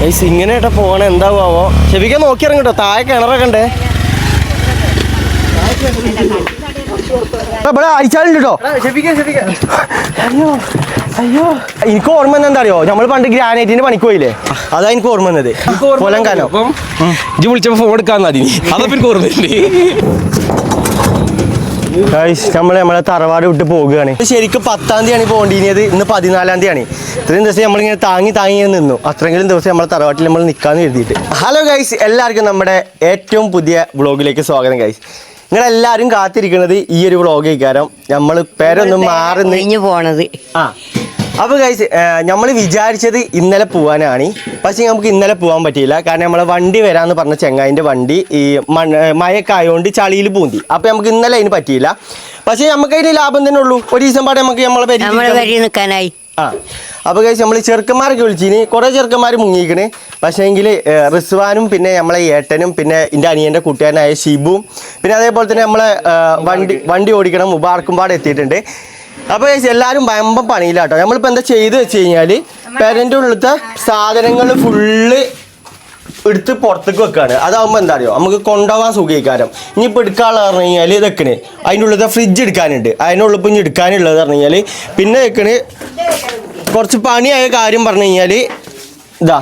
ഇങ്ങനെയായിട്ട് പോകണ എന്താവോ ഷെഫിക്ക നോക്കി ഇറങ്ങട്ടോ താഴെ കിണറൊക്കെ ഉണ്ടേ ഇവിടെ അയച്ചാലുണ്ട് കേട്ടോ അയ്യോ അയ്യോ എനിക്ക് ഓർമ്മ എന്താ അറിയോ നമ്മൾ പണ്ട് ഗ്രാനൈറ്റിന്റെ പണിക്ക് പോയില്ലേ അതാ എനിക്ക് ഓർമ്മ വന്നത് കൊലം കാലം ഇജ്ജ് വിളിച്ചപ്പോ ഫോൺ എടുക്കാൻ മതി അതൊക്കെ എനിക്ക് ഓർമ്മയില്ലേ നമ്മളെ തറവാട് വിട്ട് പോകുകയാണ് ശരിക്കും 10-ാം തീയതിയാണ് പോകേണ്ടിയത് ഇന്ന് 14-ാം തീയതിയാണ് ഇത്രയും ദിവസം നമ്മളിങ്ങനെ താങ്ങി നിന്നു അത്രയെങ്കിലും ദിവസം നമ്മളെ തറവാട്ടിൽ നമ്മൾ നിൽക്കാന്ന് എഴുതിയിട്ട് ഹലോ ഗൈസ് എല്ലാവർക്കും നമ്മുടെ ഏറ്റവും പുതിയ വ്ളോഗിലേക്ക് സ്വാഗതം ഗൈസ് നിങ്ങളെല്ലാവരും കാത്തിരിക്കുന്നത് ഈ ഒരു വ്ളോഗ് കാരണം നമ്മൾ പേരൊന്നും മാറി പോണത് അപ്പോൾ ഗൈസ് നമ്മൾ വിചാരിച്ചത് ഇന്നലെ പോകാനാണ് പക്ഷേ നമുക്ക് ഇന്നലെ പോകാൻ പറ്റിയില്ല കാരണം നമ്മളെ വണ്ടി വരാമെന്ന് പറഞ്ഞ ചെങ്ങായിൻ്റെ വണ്ടി ഈ മഴയൊക്കെ ആയതുകൊണ്ട് ചളിയിൽ പൂന്തി അപ്പോൾ നമുക്ക് ഇന്നലെ അതിന് പറ്റിയില്ല പക്ഷേ നമുക്ക് അതിന് ലാഭം തന്നെ ഉള്ളൂ ഒരു ദിവസം പാടെ നമുക്ക് നമ്മളെ നിൽക്കാനായി അപ്പോൾ ഗൈസ് നമ്മൾ ചെറുക്കന്മാരൊക്കെ വിളിച്ചിന് കുറേ ചെറുക്കന്മാർ മുങ്ങിക്കണ് പക്ഷേ എങ്കിൽ റിസ്വാനും പിന്നെ നമ്മളെ ഏട്ടനും പിന്നെ എൻ്റെ അനിയൻ്റെ കൂട്ടുകാരനായ ഷിബുവും പിന്നെ അതേപോലെ തന്നെ നമ്മളെ വണ്ടി ഓടിക്കണം മുബാർക്കും പാടെ എത്തിയിട്ടുണ്ട് അപ്പോൾ എല്ലാവരും ഭയമ്പം പണിയില്ലാട്ടോ നമ്മളിപ്പോൾ എന്താ ചെയ്ത് വെച്ച് കഴിഞ്ഞാൽ പേരൻ്റെ ഉള്ളിലത്തെ സാധനങ്ങൾ ഫുള്ള് എടുത്ത് പുറത്തേക്ക് വെക്കുകയാണ് അതാകുമ്പോൾ എന്താ അറിയോ നമുക്ക് കൊണ്ടുപോകാൻ സുഖീകാരം ഇനിയിപ്പോൾ എടുക്കാനുള്ള പറഞ്ഞു കഴിഞ്ഞാൽ ഇതൊക്കെ അതിൻ്റെ ഉള്ളിലത്തെ ഫ്രിഡ്ജ് എടുക്കാനുണ്ട് അതിനുള്ളിൽ ഇനി എടുക്കാനുള്ളത് പറഞ്ഞു കഴിഞ്ഞാൽ പിന്നെ വെക്കണ് കുറച്ച് പണിയായ കാര്യം പറഞ്ഞു കഴിഞ്ഞാൽ ഇതാ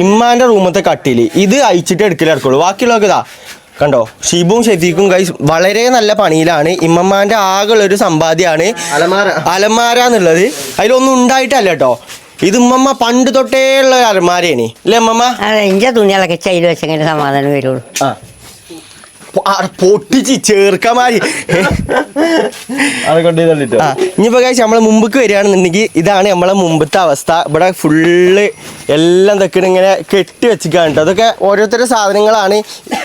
ഇമ്മാൻ്റെ റൂമത്തെ കട്ടിൽ ഇത് അയച്ചിട്ട് എടുക്കലുള്ളൂ ബാക്കിയുള്ളതൊക്കെ ഇതാ കണ്ടോ ഷിബും ഷെഫീഖും ഗൈസ് വളരെ നല്ല പണിയിലാണ് ഇമ്മമ്മാൻ്റെ ആകെയുള്ളൊരു സമ്പാദ്യമാണ് അലമാര എന്നുള്ളത് അതിലൊന്നും ഉണ്ടായിട്ടല്ല കേട്ടോ ഇത് ഉമ്മമ്മ പണ്ട് തൊട്ടേ ഉള്ള അലമാരയാണ് അല്ലേ അമ്മമ്മ എന്റെ തുണികളൊക്കെ ചൈല് വെച്ചെങ്ങനെ സമാധാനം വരുള്ളൂ പൊട്ടിച്ച് ചേർക്കമാരി ഇനിയിപ്പോ കഴിച്ച് നമ്മളെ മുമ്പക്ക് വരികയാണെന്നുണ്ടെങ്കിൽ ഇതാണ് നമ്മളെ മുമ്പത്തെ അവസ്ഥ ഇവിടെ ഫുള്ള് എല്ലാം ഇതൊക്കെ ഇങ്ങനെ കെട്ടി വെച്ചിക്കാണ് കേട്ടോ അതൊക്കെ ഓരോരുത്തരുടെ സാധനങ്ങളാണ്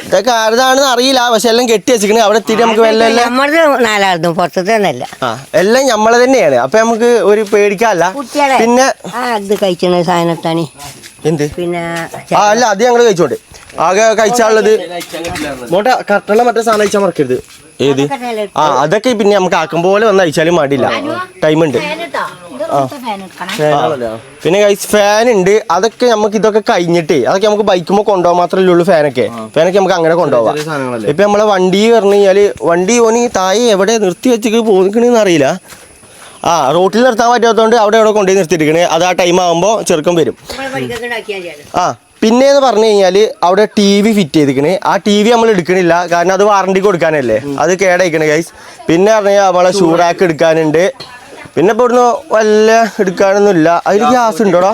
ഇതൊക്കെ ആരുതാണെന്ന് അറിയില്ല പക്ഷെ എല്ലാം കെട്ടി വെച്ചിക്കണേ അവിടെ എത്തിയിട്ട് നമുക്ക് നാലാളതും പുറത്തത്തെ എല്ലാം നമ്മളെ തന്നെയാണ് അപ്പൊ നമുക്ക് ഒരു പേടിക്കാല്ല പിന്നെ ഇത് കഴിച്ചണ സാധനത്താണ് എന്ത് പിന്നെ അല്ല അത് ഞങ്ങള് കഴിച്ചോട്ടെ ആകെ കഴിച്ചാലുള്ളത് കട്ടള മറ്റേ സാധനം അയച്ചാൽ മറക്കരുത് ഏത് അതൊക്കെ പിന്നെ നമുക്ക് ആക്കും പോലെ വന്ന് അയച്ചാലും മടിയില്ല ടൈമുണ്ട് പിന്നെ ഗൈസ് ഫാൻ ഉണ്ട് അതൊക്കെ നമുക്ക് ഇതൊക്കെ കഴിഞ്ഞിട്ടേ അതൊക്കെ നമുക്ക് ബൈക്കുമ്പോൾ കൊണ്ടുപോകാൻ മാത്രമല്ലേ ഉള്ളൂ ഫാനൊക്കെ നമുക്ക് അങ്ങനെ കൊണ്ടുപോകാം ഇപ്പൊ നമ്മളെ വണ്ടി പറഞ്ഞു കഴിഞ്ഞാല് വണ്ടി ഓന് താഴെ എവിടെ നിർത്തി വെച്ചിട്ട് പോയിക്കണെന്ന് അറിയില്ല റോട്ടിൽ നിർത്താൻ പറ്റാത്തതുകൊണ്ട് അവിടെ എവിടെ കൊണ്ടുപോയി നിർത്തിയിരിക്കണേ അത് ആ ടൈം ആകുമ്പോൾ ചെറുക്കം വരും പിന്നെയെന്ന് പറഞ്ഞു കഴിഞ്ഞാൽ അവിടെ TV ഫിറ്റ് ചെയ്തിരിക്കണേ ആ TV നമ്മൾ എടുക്കണില്ല കാരണം അത് വാറണ്ടി കൊടുക്കാനല്ലേ അത് കേടായിക്കണേ ഗൈസ് പിന്നെ പറഞ്ഞാൽ നമ്മളെ ഷൂറാക്ക് എടുക്കാനുണ്ട് പിന്നെ ഇപ്പോൾ ഇവിടുന്ന് വല്ല എടുക്കാനൊന്നുമില്ല അതിൽ ഗ്യാസ് ഉണ്ടോടാ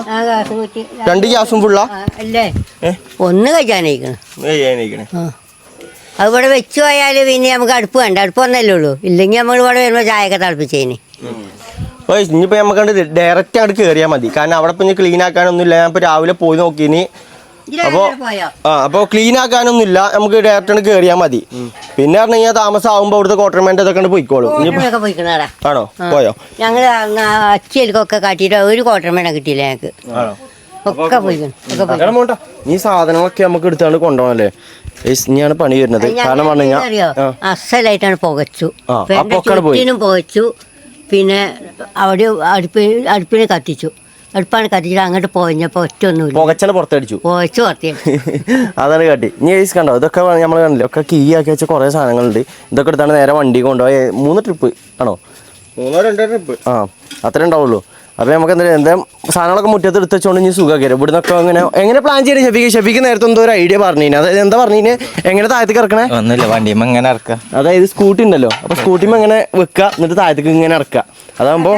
2 ഗ്യാസും ഫുള്ളാ ഒന്ന് കഴിക്കാനായിക്കണേ അവിടെ വെച്ച് പോയാൽ പിന്നെ നമുക്ക് അടുപ്പ് വേണ്ട അടുപ്പ് വന്നല്ലേ ഉള്ളൂ ഇല്ലെങ്കിൽ നമ്മൾ ഇവിടെ വരുമ്പോൾ ചായയൊക്കെ തിളപ്പിച്ചേന് ഇനിയിപ്പോൾ നമുക്ക് ഡയറക്റ്റ് അങ്ങോട്ട് കയറിയാൽ മതി കാരണം അവിടെ പിന്നെ ക്ലീൻ ആക്കാനൊന്നുമില്ല ഞാൻ ഇപ്പോൾ രാവിലെ പോയി നോക്കിനി അപ്പോൾ ക്ലീൻ ആക്കാനൊന്നുമില്ല നമുക്ക് ഡയറക്റ്റ് കയറിയാൽ മതി പിന്നെ പറഞ്ഞു കഴിഞ്ഞാൽ താമസമാകുമ്പോൾ അവിടുത്തെ ക്വാർട്ടർമെന്റ് അതൊക്കെ പോയിക്കോളും ആണോ പോയോ ഞങ്ങൾ അച്ചിയൊക്കെ കാട്ടിയിട്ട് ഒരു ക്വാർട്ടർമെന്റ് കിട്ടിയില്ല ഞങ്ങൾക്ക് ഒക്കെ പോയിക്കണം ഈ സാധനങ്ങളൊക്കെ നമുക്ക് എടുത്താണ് കൊണ്ടുപോകണല്ലേ ഇനിയാണ് പണി വരുന്നത് കാരണം പറഞ്ഞു കഴിഞ്ഞാൽ അസലായിട്ടാണ് പുകച്ചു പുകച്ചു പിന്നെ അവിടെ അടുപ്പിന് കത്തിച്ചു അടുപ്പാണ് കത്തിച്ചിട്ട് അങ്ങോട്ട് പോയപ്പോ ഒറ്റൊന്നുമില്ല പുകച്ചനെ പുറത്തടിച്ചു പുകച്ചു പുറത്തേ അതാണ് കാട്ടി നീ കണ്ടോ ഇതൊക്കെ നമ്മൾ കണ്ടില്ലേ ഒക്കെ കീ ആക്കി വെച്ച കുറേ സാധനങ്ങളുണ്ട് ഇതൊക്കെ എടുത്താണ് നേരെ വണ്ടി കൊണ്ടുപോയി 3 ട്രിപ്പ് ആണോ 1-2 ട്രിപ്പ് അത്രേ ഉണ്ടാവുള്ളൂ അപ്പോൾ നമുക്ക് എന്താ സാധനങ്ങളൊക്കെ മുറ്റത്ത് എടുത്ത് വെച്ചോണ്ട് ഇനി സുഖമാക്കി ഇവിടുന്നൊക്കെ എങ്ങനെ പ്ലാൻ ചെയ്യണേ ഷെഫിക്ക് നേരത്തെ എന്തോ ഒരു ഐഡിയ പറഞ്ഞു അതായത് എന്താ പറഞ്ഞു എങ്ങനെ താഴത്തേക്ക് ഇറക്കണേ ഒന്നുമില്ല വണ്ടിയുമ്പോ ഇങ്ങനെ ഇറക്കുക അതായത് സ്കൂട്ടി ഉണ്ടല്ലോ അപ്പൊ സ്കൂട്ടിമ്മ ഇങ്ങനെ വെക്കുക എന്നിട്ട് താഴത്തേക്ക് ഇങ്ങനെ ഇറക്കുക അതാകുമ്പോ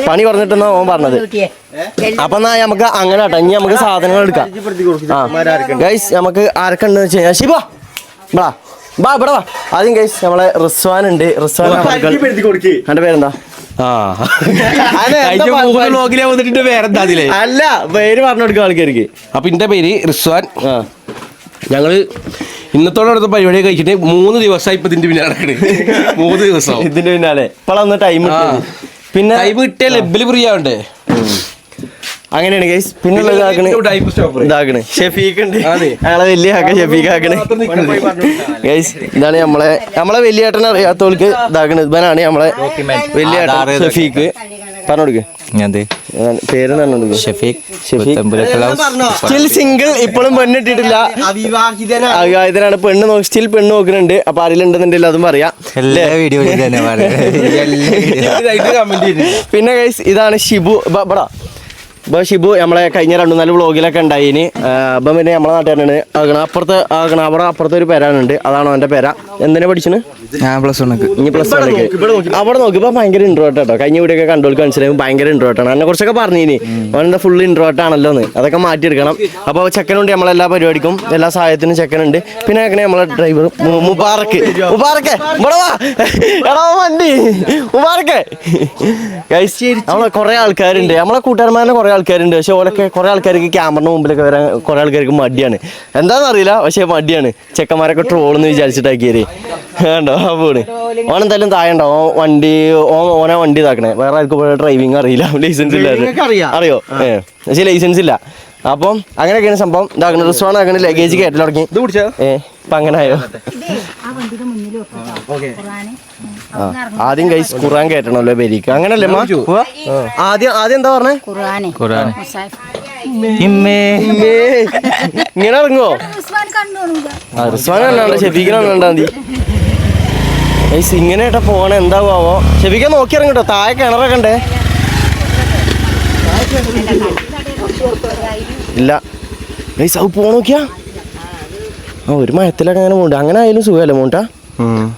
പണി കുറഞ്ഞിട്ടെന്നാ ഓൻ പറഞ്ഞത് അപ്പൊ എന്നാ നമുക്ക് അങ്ങനെ കേട്ടോ ഇനി നമുക്ക് സാധനങ്ങൾ എടുക്കാം ഗൈസ് നമുക്ക് ആരൊക്കെ ഉണ്ടെന്ന് വെച്ച് കഴിഞ്ഞാൽ ശിബ ബാ ഇവിടെ വാ ആദ്യം ഗൈസ് നമ്മളെ റിസ്വാൻ ഉണ്ട് റിസ്വാൻ എന്റെ പേരെന്താ അല്ല പേര് പറഞ്ഞു കൊടുക്കുക ആൾക്കാർക്ക് അപ്പൊ എന്റെ പേര് റിസ്വാൻ ഞങ്ങള് ഇന്നത്തോടെ അടുത്ത പരിപാടി കഴിച്ചിട്ട് 3 ദിവസമായി ഇപ്പൊ ഇതിന്റെ പിന്നാലെ 3 ദിവസം ഇതിന്റെ പിന്നാലെ ഇപ്പോഴൊന്ന് ടൈം പിന്നെ ടൈം കിട്ടിയ ലബില് ഫ്രീ ആവണ്ടേ അങ്ങനെയാണ് ഗൈസ് പിന്നെ ഇതാക്കണ് ഷെഫീഖ് ഉണ്ട് ഞങ്ങളെ വലിയ ആക്ക ഷെഫീഖ് ആക്കണ് ഗൈസ് ഇതാണ് നമ്മളെ വലിയ ഏട്ടനെ അറിയാത്തവർക്ക് ഇതാക്കണത് ഇവനാണ് നമ്മളെ വലിയ ഏട്ടൻ ഷെഫീഖ് പറഞ്ഞോടുക്ക് പേര് പറഞ്ഞോടുക്ക്. സ്റ്റിൽ സിംഗിൾ, ഇപ്പോഴും പെണ്ണിട്ടിട്ടില്ല, അവിവാഹിതനാണ്. പെണ്ണ് നോക്കി സ്റ്റിൽ പെണ്ണ് നോക്കുന്നുണ്ട്. അപ്പൊ അതിലുണ്ടെന്നുണ്ടെങ്കിൽ അതും പറയാം. പിന്നെ ഗൈസ് ഇതാണ് ഷിബു. ഇപ്പൊ ഷിബു നമ്മളെ കഴിഞ്ഞ 2-4 വ്ളോഗിലൊക്കെ ഉണ്ടായിന്. അപ്പം പിന്നെ നമ്മളെ നാട്ടുകാരനാണ്. അവിടെ അപ്പുറത്തെ ഒരു പേരാണുണ്ട്, അതാണ് അവന്റെ പേര. എന്തിനാ പഠിച്ചത്? ഇനി പ്ലസ് 1. അവിടെ നോക്കിയപ്പോ ഭയങ്കര ഇൻട്രോട്ട് കേട്ടോ. കഴിഞ്ഞ വീഡിയോ കണ്ടോൾക്ക് മനസ്സിലാവും ഭയങ്കര ഇൻട്രോട്ടാണ്. അതിനെ കുറിച്ചൊക്കെ പറഞ്ഞിനി. അവനെന്താ ഫുള്ള് ഇൻട്രോട്ട് ആണല്ലോ എന്ന്. അതൊക്കെ മാറ്റിയെടുക്കണം. അപ്പോൾ ചെക്കനുണ്ട് നമ്മളെല്ലാ പരിപാടിക്കും, എല്ലാ സഹായത്തിനും ചെക്കനുണ്ട്. പിന്നെ അങ്ങനെ നമ്മളെ ഡ്രൈവർ മുബാറക്ക് വണ്ടി മുബാറക്ക്. നമ്മളെ കുറെ ആൾക്കാരുണ്ട്, നമ്മളെ കൂട്ടുകാരന്മാരെ കുറെ ആൾക്കാരുണ്ട്. പക്ഷെ ഓലൊക്കെ കുറെ ആൾക്കാർക്ക് ക്യാമറിന് മുമ്പിലൊക്കെ വരാൻ കുറെ ആൾക്കാർക്ക് മടിയാണ്. എന്താണെന്നറിയില്ല, പക്ഷെ മടിയാണ്. ചെക്കന്മാരൊക്കെ ട്രോളെന്ന് വിചാരിച്ചിട്ടാക്കിയേ വേണ്ടോ പോണ്. ഓനെന്തായാലും താഴെ ഉണ്ടാവും. ഓനെ വണ്ടി ഇതാക്കണേ. വേറെ ആർക്കും ഡ്രൈവിംഗ് അറിയില്ല, ലൈസൻസ് ഇല്ല. അറിയോ? പക്ഷെ ലൈസൻസ് ഇല്ല. അപ്പം അങ്ങനെയൊക്കെയാണ് സംഭവം. ഇതാക്കണ റിസ്വാണ് ആക്കണ ലഗേജ് കയറ്റൽ തുടങ്ങി. ഇപ്പൊ അങ്ങനെ ആയോ? ആദ്യം ഗൈസ് ഖുർആൻ കയറ്റണല്ലോ പേരിക്ക്. അങ്ങനല്ലേ ആദ്യം എന്താ പറഞ്ഞേ? ഇങ്ങനെ ഇറങ്ങുവോ? റിസ്വാൻ കണ്ടോ? ഷെഫീഖിനെ കണ്ടാ മതി. ഗൈസ് ഇങ്ങനെ ഏട്ടാ പോണേ എന്താവോ? ഷെഫീഖെ നോക്കി ഇറങ്ങട്ടോ, താഴെ കിണറൊക്കെ ഉണ്ടേ. ഇല്ല ഗൈസ് അത് പോണോക്കിയാ. ഒരു മയത്തിലൊക്കെ അങ്ങനെ പോണ്ട്. അങ്ങനെ ആയാലും സുഖമല്ലേ മോണ്ടാ?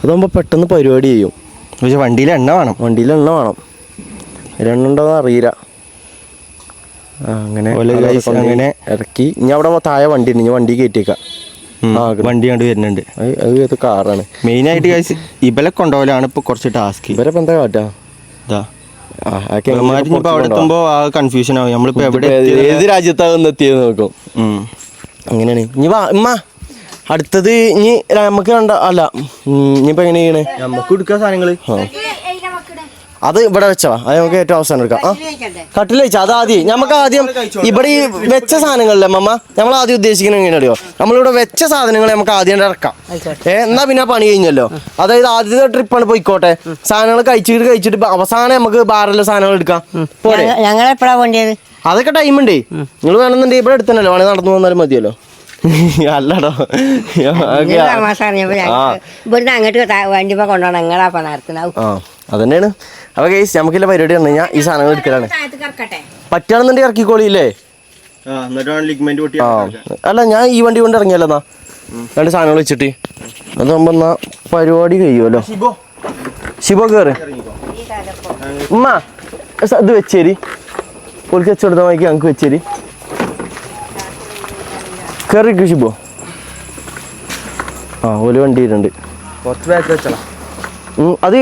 അതാകുമ്പോ പെട്ടെന്ന് പരിപാടി ചെയ്യും. പക്ഷെ വണ്ടിയിൽ എണ്ണ വേണം. എണ്ണ ഉണ്ടോന്ന് അറിയില്ല. അങ്ങനെ ഇറക്കി. ഇനി അവിടെ താഴെ വണ്ടി ഉണ്ട്, ഇനി വണ്ടി കയറ്റിയേക്കാം. വണ്ടി കണ്ട് വരുന്നുണ്ട്. അത് കാറാണ് മെയിനായിട്ട്. ഗൈസ് ഇവരെ കൊണ്ടുപോകലാണ് ഇപ്പൊ കുറച്ച് ടാസ്ക്. ഇവരെ എന്താ കാട്ടാ? അവിടെ എത്തുമ്പോ ആ കൺഫ്യൂഷൻ ആവും. നമ്മളിപ്പോ എവിടെ ഏത് രാജ്യത്താകുന്ന എത്തിയെന്ന് നോക്കും. അങ്ങനെയാണ്. ഇനി വാ ഉമ്മ, അടുത്തത് ഇനി നമുക്ക് കണ്ട അല്ല ഇനിയിപ്പോ എങ്ങനെ ചെയ്യണേ? നമുക്ക് എടുക്കുക സാധനങ്ങള്. അത് ഇവിടെ വെച്ചോ, അത് നമുക്ക് ഏറ്റവും അവസാനം എടുക്കാം. കട്ടിൽ വെച്ചാ അത് ആദ്യം നമുക്ക് ആദ്യം ഇവിടെ ഈ വെച്ച സാധനങ്ങളില്ലേ മമ്മ, നമ്മൾ ആദ്യം ഉദ്ദേശിക്കുന്നത് എങ്ങനെയറിയോ? നമ്മളിവിടെ വെച്ച സാധനങ്ങൾ നമുക്ക് ആദ്യം ഇറക്കാം. എന്നാ പിന്നെ പണി കഴിഞ്ഞല്ലോ. അതായത് ആദ്യത്തെ ട്രിപ്പാണ് പോയിക്കോട്ടെ. സാധനങ്ങൾ കഴിച്ചിട്ട് അവസാനം നമുക്ക് ബാറിലെ സാധനങ്ങൾ എടുക്കാം. പോരെ? ഞങ്ങളെപ്പോഴാ വേണ്ടിയത്? അതൊക്കെ ടൈം ഉണ്ടേ. നിങ്ങൾ വേണമെന്നുണ്ടെങ്കിൽ ഇവിടെ എടുത്തന്നല്ലോ, വേണേൽ നടന്നു പോന്നാലും മതിയല്ലോ. അല്ലടോ ഇവിടുന്ന് അങ്ങോട്ട് വണ്ടി കൊണ്ടുപോകണം. നിങ്ങളാ നടത്തുന്നത്. അതന്നെയാണ്. അപ്പൊ ഗൈസ് നമുക്കില്ല പരിപാടി പറഞ്ഞു കഴിഞ്ഞാൽ ഈ സാധനങ്ങൾ എടുക്കലാണ്. പറ്റുകയാണെന്നുണ്ടെങ്കിൽ ഇറക്കിക്കോളില്ലേ? അല്ല ഞാൻ ഈ വണ്ടി കൊണ്ട് ഇറങ്ങിയല്ലോ. എന്നാ 2 സാധനങ്ങൾ വെച്ചിട്ട് അതാകുമ്പോ എന്നാ പരിപാടി കഴിയുമല്ലോ. ശിബോ കേറ്. ഉമ്മ ഇത് വെച്ചേരി, പൊളിച്ച് വെച്ചെടുത്ത വായിക്ക് ഞങ്ങൾക്ക് വെച്ചേരി. കയറിക്ക് ശിബോ. ഒരു വണ്ടി ഉണ്ട്. അത്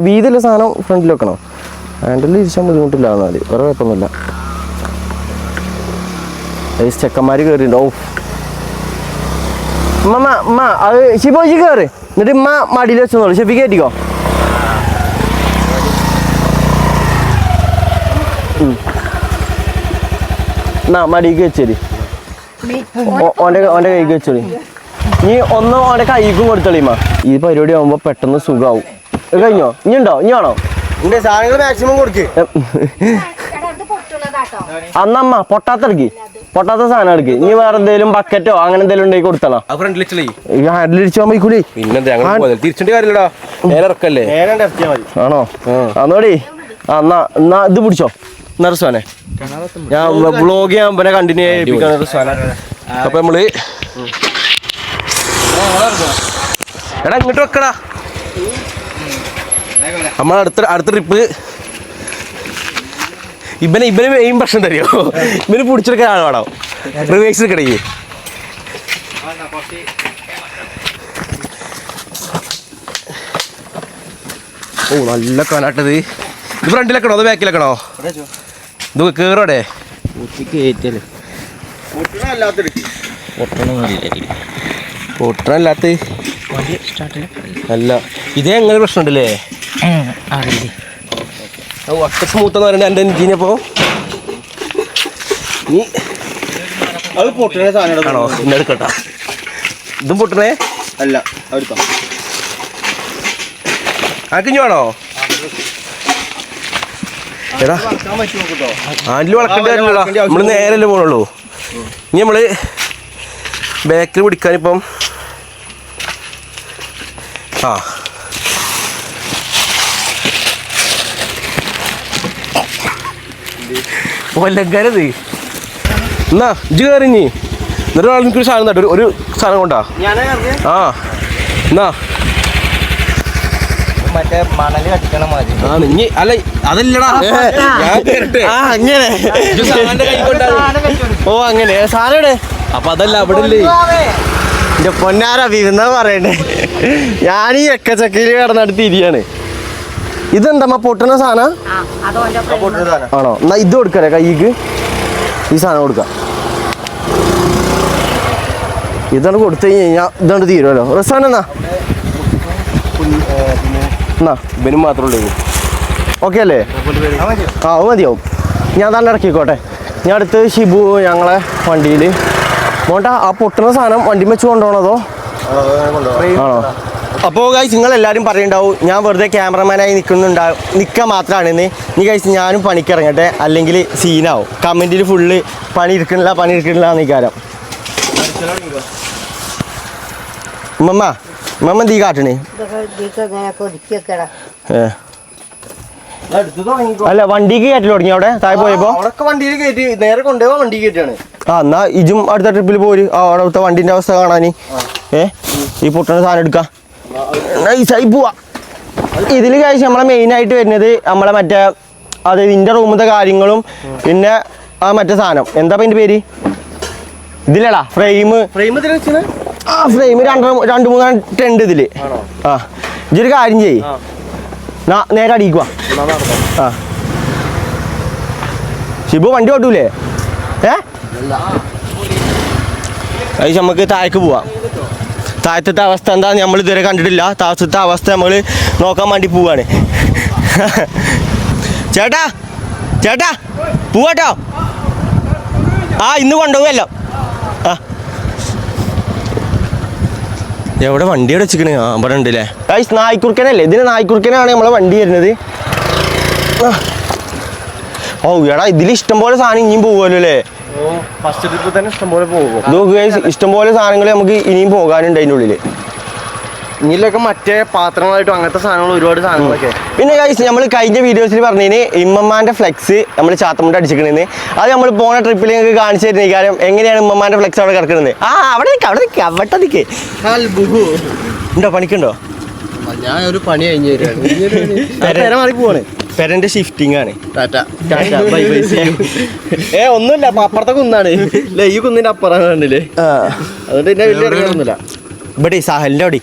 വീതിയുള്ള സാധനം ഫ്രണ്ടിൽ വെക്കണോ? ഹാൻഡിൽ ഇരിച്ചാൽ ബുദ്ധിമുട്ടില്ല. എന്നാല് വേറെ കുഴപ്പമൊന്നുമില്ല. ചെക്കന്മാര് കയറിണ്ടോ? ഉമ്മ അത് ഷിബോജി കയറി. എന്നിട്ട് ഉമ്മ മടിയിൽ വെച്ചോളൂ. ഷെഫി കയറ്റിക്കോ. എന്നാ മടിക്ക് വെച്ചേരി. ഓന്റെ കൈക്ക് വെച്ചോളി. നീ ഒന്ന് ഓന്റെ കൈക്കും കൊടുത്തോളിമ്മ. ഈ പരിപാടി ആവുമ്പോ പെട്ടെന്ന് സുഖാവും. കഴിഞ്ഞോ? ഇനിയുണ്ടോ? ഇനിയാണോ? സാധനങ്ങൾ മാക്സിമം കൊടുക്ക്. അന്നമ്മ പൊട്ടാത്ത സാധനം എടുക്ക്. ഇനി വേറെ എന്തെങ്കിലും ബക്കറ്റോ അങ്ങനെ എന്തെങ്കിലും ഉണ്ടെങ്കിൽ കൊടുത്തണം. ഹാൻഡിലിടിച്ചു പോയിക്കൂടി. ആണോ? അന്നോടി എന്നാ ഇത് പിടിച്ചോ. നർസാനെ ഞാൻ വ്ളോഗ് ചെയ്യാൻ പിന്നെ കണ്ടിന്യൂ ചെയ്യിപ്പിക്കാൻ. അപ്പൊ നമ്മള് എടാ ഇങ്ങോട്ട് വെക്കടാ. നമ്മൾ അടുത്ത ട്രിപ്പ് ഇവന് മെയിൻ പ്രശ്നം തരുമോ? ഇവന് പിടിച്ചെടുക്കാൻ ആൾ വേണം. റിവേഴ്സ് എടുക്കണേ. ഓ നല്ല കാനാട്ടത്. ഇത് ഫ്രണ്ടിലെക്കണോ അതോ ബാക്കിലെക്കണോ? ഇത് കേറോടെ പൊട്ടനല്ലാത്ത അല്ല. ഇതേ അങ്ങനെ പ്രശ്നം ഉണ്ടല്ലേ? ഒറ്റ സ്മൂത്തെന്ന് പറയണേ എൻ്റെ എഞ്ചിനപ്പോ. നീ അത് പൊട്ടണേ സാധനം ആണോ? ഇന്ന് എടുക്കട്ടാ. ഇതും പൊട്ടണേ അല്ല. എടുത്തോ. ആക്കിഞ്ഞു വേണോ? എടാ ആണ്ടിൽ വളക്കേണ്ടി വരില്ലടാ, നമ്മള് നേരല്ലേ പോണുള്ളൂ. ഇനി നമ്മള് ബേക്കറി പിടിക്കാനിപ്പം കൊല്ലക്കാരത് എന്നാ ഇജ്ജ് കയറിഞ്ഞി എന്നിട്ട് എനിക്കൊരു സാധനം തട്ടു, ഒരു സാധനം കൊണ്ടാ. ആ എന്നാ മറ്റേ മണല് കട്ടിക്കണം മതി. ആ ഇനി അല്ല അതല്ലടാ, ഞാൻ കേട്ടെ അങ്ങനെ. ഓ അങ്ങനെ സാധനം. അപ്പൊ അതല്ല അവിടെ ഇല്ലേ എന്റെ പൊന്നാര വിരുന്ന പറയണ്ടേ, ഞാൻ ഈ എക്കച്ചക്കയിൽ കിടന്നിട്ട് തിരിയാണ്. ഇതെന്താ പൊട്ടുന്ന സാധനം ആണോ? എന്നാ ഇത് കൊടുക്കല്ലേ കൈക്ക്, ഈ സാധനം കൊടുക്കാം. ഇതാണ് കൊടുത്തു കഴിഞ്ഞാൽ ഇതാണ് തീരുമല്ലോ. റസാൻ എന്നാ എന്നാ ഇവനും മാത്രമേ ഉള്ളൂ. ഓക്കെ അല്ലേ? ആ അത് മതിയാവും. ഞാൻ തന്നെ ഇറക്കിക്കോട്ടെ. ഞാൻ അടുത്ത് ഷിബു ഞങ്ങളെ വണ്ടിയിൽ മോണ്ട ആ പൊട്ടുന്ന സാധനം വണ്ടി വെച്ച് കൊണ്ടുപോകണതോ ആണോ? അപ്പോൾ ഗൈസ് നിങ്ങളെല്ലാവരും പറയുണ്ടാവും ഞാൻ വെറുതെ ക്യാമറമാനായി നിൽക്കുക മാത്രമാണെന്ന്. നീ ഗൈസ് ഞാനും പണിക്കിറങ്ങട്ടെ, അല്ലെങ്കിൽ സീനാവും. കമൻറ്റിൽ ഫുള്ള് പണി എടുക്കണില്ല നിൽക്കാരം. ഉമ്മ തീ കാട്ടണേ. അല്ല വണ്ടിക്ക് കയറ്റി തുടങ്ങി അവിടെ താഴെ പോയപ്പോ വണ്ടിയിൽ കയറ്റി നേരെ കൊണ്ടുപോവാ വണ്ടി കയറ്റാണ്. ആ എന്നാ ഇജും അടുത്ത ട്രിപ്പിൽ പോര് അവിടുത്തെ വണ്ടിന്റെ അവസ്ഥ കാണാന്. ഈ പൊട്ടുന്ന സാധനം എടുക്കാം, നൈസായി പോവാ. ഇതിൽ കഴിച്ച് നമ്മളെ മെയിനായിട്ട് വരുന്നത് നമ്മളെ മറ്റേ അതായത് ഇതിൻ്റെ റൂമിലത്തെ കാര്യങ്ങളും പിന്നെ ആ മറ്റേ സാധനം എന്താ അതിൻ്റെ പേര് ഇതിലടാ ഫ്രെയിം ആ ഫ്രെയിം രണ്ട് മൂന്ന് ഉണ്ട് ഇതില്. ആ ഇതൊരു കാര്യം ചെയ്യ്, നേരെ അടിക്കുക. ആ ഷിബു വണ്ടി ഓട്ടൂലേ? അത് നമുക്ക് താഴേക്ക് പോവാം. താഴത്തെ അവസ്ഥ എന്താ നമ്മൾ ഇതുവരെ കണ്ടിട്ടില്ല. താഴത്തെ അവസ്ഥ നമ്മൾ നോക്കാൻ വേണ്ടി പോവാണ്. ചേട്ടാ പോവാട്ടോ. ആ ഇന്ന് കൊണ്ടുപോകുമല്ലോ. ആ എവിടെ വണ്ടി അവിടെ വെച്ചിക്കണേ? ആ ഇവിടെ ഉണ്ടല്ലേ. നായ്ക്കുറുക്കനല്ലേ ഇതിന്? നായ്ക്കുറുക്കനാണ് നമ്മളെ വണ്ടി വരുന്നത്. ഓ എടാ ഇതിൽ ഇഷ്ടംപോലെ സാധനം ഇനിയും പോകുമല്ലോ അല്ലേ? ഫസ്റ്റ് ട്രിപ്പിൽ തന്നെ ഇഷ്ടംപോലെ പോകും. ഇഷ്ടംപോലെ സാധനങ്ങൾ നമുക്ക് ഇനിയും പോകാനുണ്ട് അതിൻ്റെ ഉള്ളിൽ. ഇതിലൊക്കെ മറ്റേ പാത്രങ്ങളായിട്ടും അങ്ങനത്തെ സാധനങ്ങൾ ഒരുപാട് സാധനങ്ങളൊക്കെ. പിന്നെ ഗൈസ് നമ്മൾ കഴിഞ്ഞ വീഡിയോസിൽ പറഞ്ഞതിന് ഇമ്മമാൻ്റെ ഫ്ലെക്സ് നമ്മൾ ചാത്തമുണ്ട് അടിച്ചിരിക്കണെന്ന്. അത് നമ്മൾ പോണ ട്രിപ്പിൽ ഞങ്ങൾക്ക് കാണിച്ചു തരുന്ന കാര്യം എങ്ങനെയാണ് ഇമ്മമാൻ്റെ ഫ്ലെക്സ് അവിടെ കിടക്കുന്നത്. ആ അവിടെ നിൽക്കേ ഉണ്ടോ? പണിക്കുണ്ടോ? ഞാൻ ഒരു പണി കഴിഞ്ഞു മാറി പോവാണ്. പെരന്റെ ഷിഫ്റ്റിംഗ് ആണ്. ഒന്നുമില്ല, അപ്പുറത്തെ കുന്നാണ്. ഈ കുന്നിന്റെ അപ്പുറം കണ്ടില്ലേ? അതുകൊണ്ട് പിന്നെ വലിയ ഇറങ്ങുന്നില്ല. ഇവിടെ സാഹലിന്റെ അവിടെ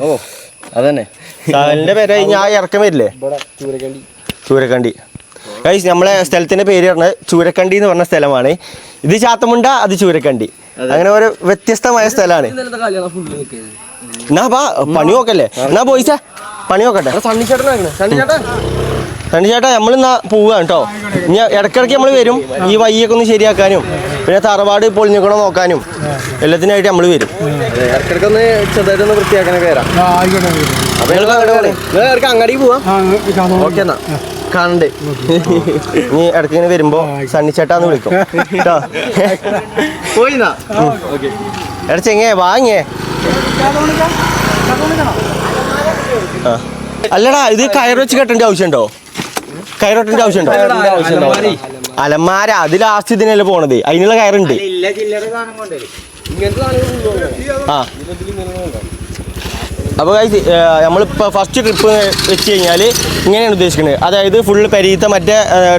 ഓ അതന്നെ സാഹലിന്റെ പേര് ഞാൻ ഇറക്കം വരില്ലേ? ചൂരക്കണ്ടി. ഗൈസ് നമ്മളെ സ്ഥലത്തിന്റെ പേര് പറഞ്ഞത് ചൂരക്കണ്ടി എന്ന് പറഞ്ഞ സ്ഥലമാണ്. ഇത് ചാത്തമുണ്ട, അത് ചൂരക്കണ്ടി. അങ്ങനെ ഒരു വ്യത്യസ്തമായ സ്ഥലമാണ്. എന്നാ പണി നോക്കല്ലേ? എന്നാ പോയിച്ചാ പണി നോക്കട്ടെ. സണ്ണിച്ചേട്ടാ നമ്മളിന്നാ പോവുകയാണ് കേട്ടോ. ഇനി ഇടയ്ക്കിടയ്ക്ക് നമ്മൾ വരും ഈ വയ്യൊക്കെ ഒന്ന് ശരിയാക്കാനും പിന്നെ തറവാട് പൊളിഞ്ഞിക്കണോ നോക്കാനും എല്ലാത്തിനായിട്ട് നമ്മൾ വരും. ഇടയ്ക്കിടയ്ക്കൊന്ന് ചെറുതായിട്ടൊന്ന് വൃത്തിയാക്കാനൊക്കെ വരാം. അപ്പൊ ഞങ്ങൾക്ക് അങ്ങാടി പോവാം. ഓക്കെ എന്നാ കാണണ്ടേ? ഇനി ഇടയ്ക്ക് ഇങ്ങനെ വരുമ്പോ സണ്ണിച്ചേട്ടാന്ന് വിളിക്കും കേട്ടോ. പോയിന്നാ ഇടച്ചെങ്ങേ വാങ്ങേ. അല്ലടാ ഇത് കയറ് വെച്ച് കെട്ടേണ്ട ആവശ്യമുണ്ടോ? കയറൊട്ടേണ്ട ആവശ്യമുണ്ടോ? അലമാര അത് ലാസ്റ്റ് ഇതിനല്ലേ പോണത്, അതിനുള്ള കയറുണ്ട്. ആ അപ്പോൾ നമ്മളിപ്പോൾ ഫസ്റ്റ് ട്രിപ്പ് വെച്ച് കഴിഞ്ഞാൽ ഇങ്ങനെയാണ് ഉദ്ദേശിക്കുന്നത്. അതായത് ഫുള്ള് പെരീത്ത മറ്റേ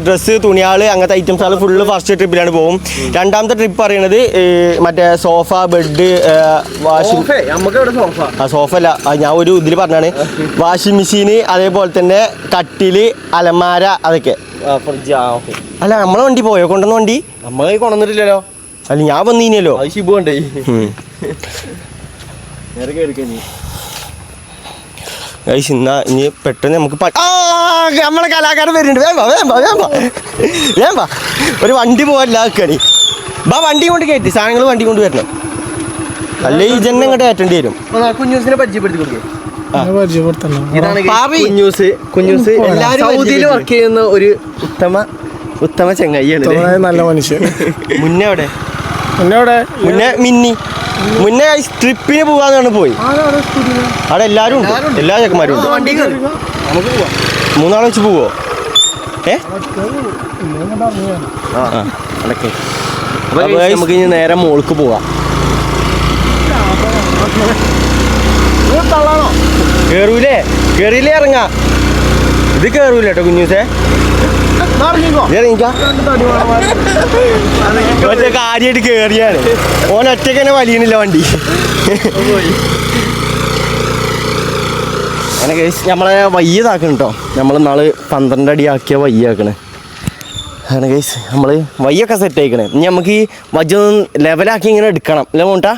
ഡ്രസ്സ് തുണിയാൾ അങ്ങനത്തെ ഐറ്റംസുകൾ ഫുള്ള് ഫസ്റ്റ് ട്രിപ്പിലാണ് പോകും. രണ്ടാമത്തെ ട്രിപ്പ് പറയുന്നത് മറ്റേ സോഫ ബെഡ് സോഫ അല്ല ഞാൻ ഒരു ഇതിൽ പറഞ്ഞാണ്. വാഷിംഗ് മെഷീന് അതേപോലെ തന്നെ കട്ടില് അലമാര അതൊക്കെ. അല്ല നമ്മളെ വണ്ടി പോയോ? കൊണ്ടുവന്ന വണ്ടി നമ്മൾ കൊണ്ടുവന്നിട്ടില്ലല്ലോ. അല്ല ഞാൻ വന്നീനല്ലോ. ഷിബു ഉണ്ടേ നേരെ കേൾക്കഞ്ഞി എന്നാ ഇനി പെട്ടെന്ന് നമുക്ക് നമ്മളെ കലാകാരൻ വരുന്നുണ്ട്. വേമ്പ ഒരു വണ്ടി പോകാനി വണ്ടി കൊണ്ട് കയറ്റി സാധനങ്ങൾ വണ്ടി കൊണ്ട് വരണം. അല്ലെ ഈ ജനം ഇങ്ങോട്ട് കയറ്റേണ്ടി വരും. കുഞ്ഞൂസിനെ പരിചയപ്പെടുത്തി കൊടുക്കുക. ഇതാണ് കുഞ്ഞൂസ്. കുഞ്ഞൂസ് എല്ലാവരും സൗദിയിൽ വർക്ക് ചെയ്യുന്ന ഒരു ഉത്തമ ചെങ്ങയ്യാണ്. നല്ല മനുഷ്യൻ. മുന്നേ മുന്നേ മിന്നി മുന്നേ ട്രിപ്പിന് പോവാന്നാണ് പോയി. അവിടെ എല്ലാരും ഉണ്ട്, എല്ലാ ചെക്കന്മാരും ഉണ്ട്. മൂന്നാളെ വെച്ച് പോവോ? അതൊക്കെ നമുക്ക് ഇനി നേരെ മോൾക്ക് പോവാം. കേറൂലേ? കേറിയില്ലേ? ഇറങ്ങാ. ഇത് കേറൂല കേട്ടോ കുഞ്ഞൂസേ. മറ്റേ കാര്യമായിട്ട് കേറിയാണ്. ഓൻ ഒറ്റയ്ക്ക് തന്നെ വലിയണില്ല വണ്ടി. അങ്ങനെ കേസ് നമ്മളെ വയ്യതാക്കണം കേട്ടോ. നമ്മൾ നാള് 12 അടി ആക്കിയ വയ്യാക്കണേ. അങ്ങനെ കേസ് നമ്മൾ വയ്യൊക്കെ സെറ്റ് ആയിക്കണേ. ഇനി നമുക്ക് ഈ വജ്ജൊന്ന് ലെവലാക്കി ഇങ്ങനെ എടുക്കണം അല്ലേ മോണ്ടാ?